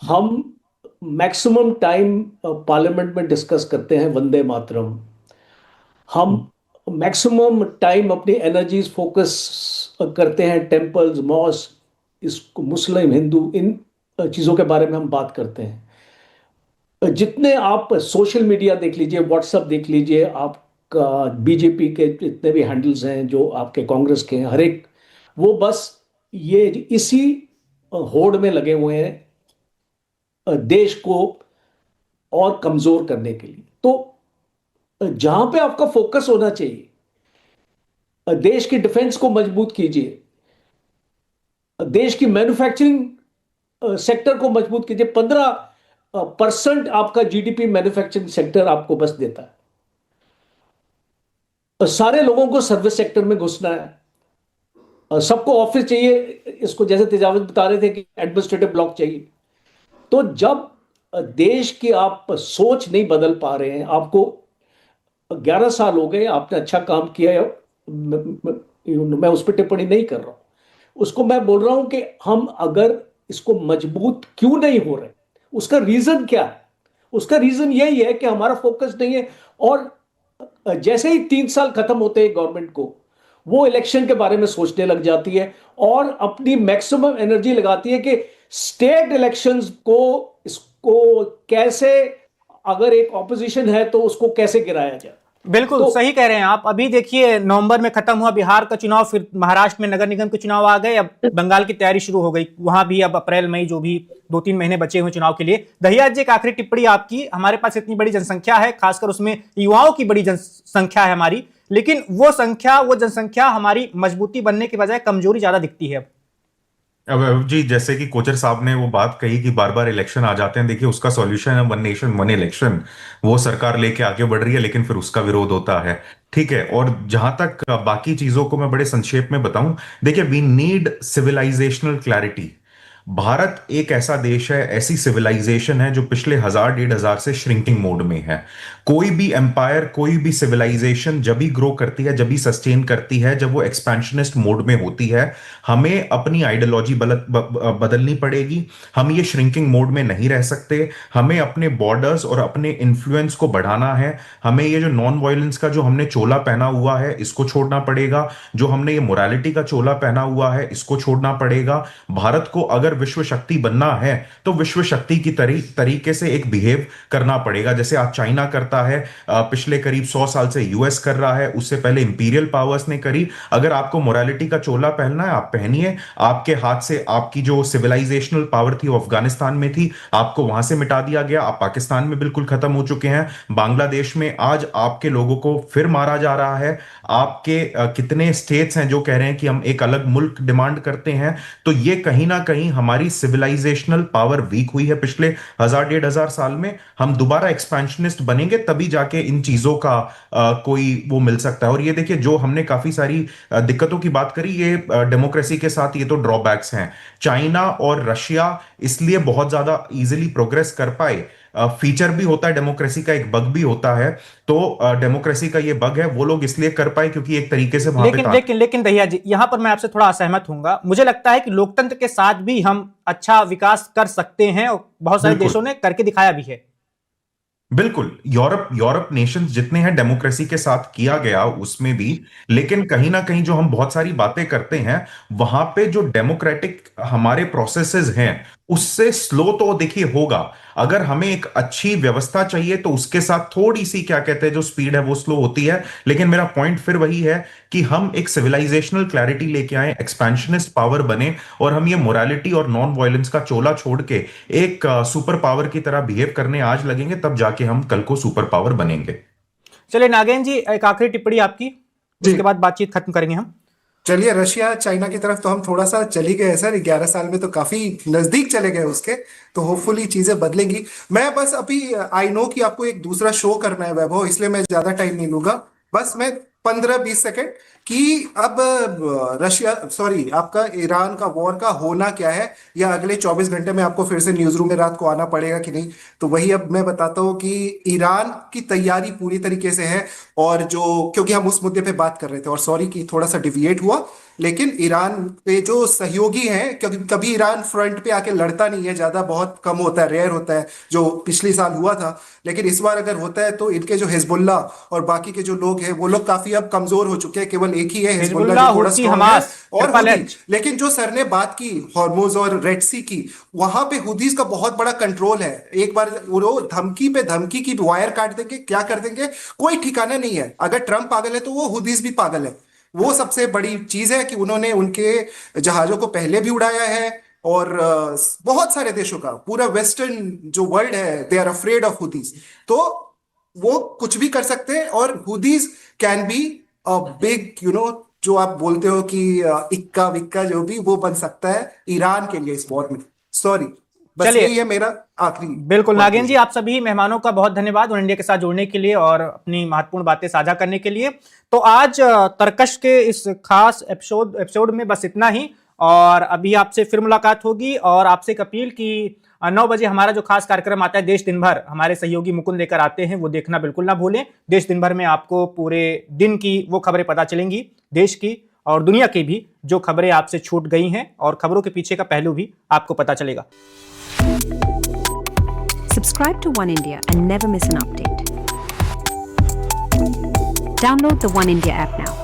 हम मैक्सिमम टाइम पार्लियामेंट में डिस्कस करते हैं वंदे मातरम। हम मैक्सिमम टाइम अपनी एनर्जीज फोकस करते हैं टेम्पल्स, मॉस्क, इसको मुस्लिम, हिंदू, इन चीज़ों के बारे में हम बात करते हैं। जितने आप सोशल मीडिया देख लीजिए, व्हाट्सएप देख लीजिए, आपका बीजेपी के जितने भी हैंडल्स हैं, जो आपके कांग्रेस के हैं, हर एक वो बस ये इसी होड़ में लगे हुए हैं देश को और कमजोर करने के लिए। तो जहां पे आपका फोकस होना चाहिए देश की डिफेंस को मजबूत कीजिए, देश की मैन्युफैक्चरिंग सेक्टर को मजबूत कीजिए। 15% आपका जीडीपी मैन्युफैक्चरिंग सेक्टर आपको बस देता है। सारे लोगों को सर्विस सेक्टर में घुसना है, सबको ऑफिस चाहिए, इसको जैसे तेजावत बता रहे थे कि एडमिनिस्ट्रेटिव ब्लॉक चाहिए। तो जब देश की आप सोच नहीं बदल पा रहे हैं, आपको 11 साल हो गए, आपने अच्छा काम किया है, मैं उस पर टिप्पणी नहीं कर रहा हूं, उसको मैं बोल रहा हूं कि हम अगर इसको मजबूत क्यों नहीं हो रहे, उसका रीजन क्या है? उसका रीजन यही है कि हमारा फोकस नहीं है। और जैसे ही 3 साल खत्म होते हैं गवर्नमेंट को, वो इलेक्शन के बारे में सोचने लग जाती है और अपनी मैक्सिमम एनर्जी लगाती है कि स्टेट इलेक्शंस को, इसको कैसे, अगर एक ऑपोजिशन है तो उसको कैसे गिराया जाए। बिल्कुल तो सही कह रहे हैं आप। अभी देखिए नवंबर में खत्म हुआ बिहार का चुनाव, फिर महाराष्ट्र में नगर निगम के चुनाव आ गए, अब बंगाल की तैयारी शुरू हो गई, वहां भी अब अप्रैल मई जो भी 2-3 महीने बचे हुए चुनाव के लिए। दहिया जी, एक आखिरी टिप्पणी आपकी। हमारे पास इतनी बड़ी जनसंख्या है, खासकर उसमें युवाओं की बड़ी जनसंख्या है हमारी, लेकिन वो जनसंख्या हमारी मजबूती बनने के बजाय कमजोरी ज्यादा दिखती है। अब जी, जैसे कि कोचर साहब ने वो बात कही कि बार बार इलेक्शन आ जाते हैं, देखिए उसका सॉल्यूशन है वन नेशन वन इलेक्शन। वो सरकार लेके आगे बढ़ रही है, लेकिन फिर उसका विरोध होता है। ठीक है, और जहां तक बाकी चीजों को मैं बड़े संक्षेप में बताऊं, देखिए we need civilizational clarity. Bharat एक ऐसा देश है, ऐसी सिविलाइजेशन है जो पिछले 1000-1500 से श्रिंकिंग मोड में है। कोई भी एम्पायर, कोई भी सिविलाइजेशन जब भी ग्रो करती है, जब भी सस्टेन करती है, जब वो एक्सपेंशनिस्ट मोड में होती है। हमें अपनी आइडियोलॉजी बदलनी पड़ेगी। हम ये श्रिंकिंग मोड में नहीं रह सकते। हमें अपने बॉर्डर्स और अपने इन्फ्लुएंस को बढ़ाना है। हमें ये जो नॉन वायलेंस का जो हमने चोला पहना हुआ है, इसको छोड़ना पड़ेगा। जो हमने ये मोरालिटी का चोला पहना हुआ है, इसको छोड़ना पड़ेगा। भारत को अगर विश्व शक्ति बनना है तो विश्व शक्ति की तरीके से एक बिहेव करना पड़ेगा, जैसे आज चाइना करता है, पिछले करीब 100 साल से यूएस कर रहा है, उससे पहले इंपीरियल पावर्स ने करी। अगर आपको मोरालिटी का चोला पहनना है, आप पहनिए। आपके हाथ से आपकी जो सिविलाइजेशनल पावर थी वो अफगानिस्तान में थी, आपको वहां से मिटा दिया गया, आप पाकिस्तान में बिल्कुल खत्म हो चुके हैं। बांग्लादेश में आज आपके लोगों को फिर मारा जा रहा है। आपके कितने स्टेट्स हैं जो कह रहे हैं कि हम एक अलग मुल्क डिमांड करते हैं। तो ये कहीं ना कहीं हमारी सिविलाइजेशनल पावर वीक हुई है पिछले 1000-1500 साल में। हम दोबारा एक्सपेंशनिस्ट बनेंगे तभी जाके इन चीजों का कोई वो मिल सकता है। और ये देखिए, जो हमने काफी सारी दिक्कतों की बात करी, ये डेमोक्रेसी के साथ ये तो ड्रॉबैक्स हैं। चाइना और रशिया इसलिए बहुत ज्यादा इजीली प्रोग्रेस कर पाए, फीचर भी होता है डेमोक्रेसी का, एक बग भी होता है। तो डेमोक्रेसी का ये बग है, वो लोग इसलिए कर पाए क्योंकि एक तरीके से वहां पे लेकिन दहिया जी, यहां पर मैं आपसे थोड़ा असहमत हूंगा। मुझे लगता है कि लोकतंत्र के साथ भी हम अच्छा विकास कर सकते हैं, और बहुत सारे बिल्कुल देशों ने करके दिखाया भी है। बिल्कुल, यूरोप नेशंस जितने हैं डेमोक्रेसी के साथ किया गया उसमें भी। लेकिन कहीं ना कहीं जो हम बहुत सारी बातें करते हैं, वहां पे जो डेमोक्रेटिक हमारे प्रोसेसेस हैं उससे स्लो तो देखिए होगा। अगर हमें एक अच्छी व्यवस्था चाहिए तो उसके साथ थोड़ी सी क्या कहते हैं जो स्पीड है वो स्लो होती है। लेकिन मेरा पॉइंट फिर वही है कि हम एक सिविलाइजेशनल क्लैरिटी लेके आए, एक्सपेंशनिस्ट पावर बने, और हम ये मोरालिटी और नॉन वायलेंस का चोला छोड़ के एक सुपर पावर की तरह बिहेव करने आज लगेंगे, तब जाके हम कल को सुपर पावर बनेंगे। चलिए नागेंद्र जी, एक आखिरी टिप्पणी आपकी, जी, उसके बाद बातचीत खत्म करेंगे हम। चलिए रशिया चाइना की तरफ तो हम थोड़ा सा चली गए सर, 11 साल में तो काफी नजदीक चले गए उसके। तो होपफुली चीजें बदलेंगी। मैं बस अभी, आई नो कि आपको एक दूसरा शो करना है वैभव, इसलिए मैं ज्यादा टाइम नहीं लूंगा। बस मैं 15-20 सेकंड कि अब रशिया, सॉरी, आपका ईरान का वॉर का होना क्या है, या अगले 24 घंटे में आपको फिर से न्यूज रूम में रात को आना पड़ेगा कि नहीं। तो वही अब मैं बताता हूँ कि ईरान की तैयारी पूरी तरीके से है। और जो, क्योंकि हम उस मुद्दे पे बात कर रहे थे, और सॉरी कि थोड़ा सा डिविएट हुआ, लेकिन ईरान पे जो सहयोगी हैं, क्योंकि कभी ईरान फ्रंट पे आके लड़ता नहीं है ज्यादा, बहुत कम होता है, रेयर होता है, जो पिछले साल हुआ था। लेकिन इस बार अगर होता है तो इनके जो हिजबुल्ला और बाकी के जो लोग हैं वो लोग काफी अब कमजोर हो चुके हैं। केवल एक ही है हिजबुल्ला हिजबुल्लाह, जो थोड़ा हुती, स्ट्रॉन्ग है, हमास, और ट्रिपल हुदी। एच। लेकिन जो सर ने बात की हॉर्मुज और रेड सी की, वहां पे हुदीस का बहुत बड़ा कंट्रोल है। एक बार वो धमकी पे धमकी की वायर काट देंगे, क्या कर देंगे, कोई ठिकाना नहीं है। अगर ट्रम्प पागल है तो वो हुदीस भी पागल है। वो सबसे बड़ी चीज है कि उन्होंने उनके जहाजों को पहले भी उड़ाया है। और बहुत सारे देशों का, पूरा वेस्टर्न जो वर्ल्ड है, दे आर अफ्रेड ऑफ हुदीस। तो वो कुछ भी कर सकते हैं, और हुदीस कैन बी अ बिग जो आप बोलते हो कि इक्का विक्का जो भी वो बन सकता है ईरान के लिए इस वॉर में। सॉरी, बस चलिए। यही है मेरा आखिरी बिल्कुल नागेंद्र जी, conclusion। आप सभी मेहमानों का बहुत धन्यवाद और इंडिया के साथ जुड़ने के लिए और अपनी महत्वपूर्ण बातें साझा करने के लिए। तो आज तरकश के इस खास एपिसोड में बस इतना ही, और अभी आपसे फिर मुलाकात होगी। और आपसे एक अपील कि 9 बजे हमारा जो खास कार्यक्रम आता है देश दिन भर, हमारे सहयोगी मुकुंद लेकर आते हैं, वो देखना बिल्कुल ना भूलें। देश दिन भर में आपको पूरे दिन की वो खबरें पता चलेंगी, देश की और दुनिया की भी, जो खबरें आपसे छूट गई हैं, और खबरों के पीछे का पहलू भी आपको पता चलेगा। Subscribe to One India and never miss an update. Download the One India app now.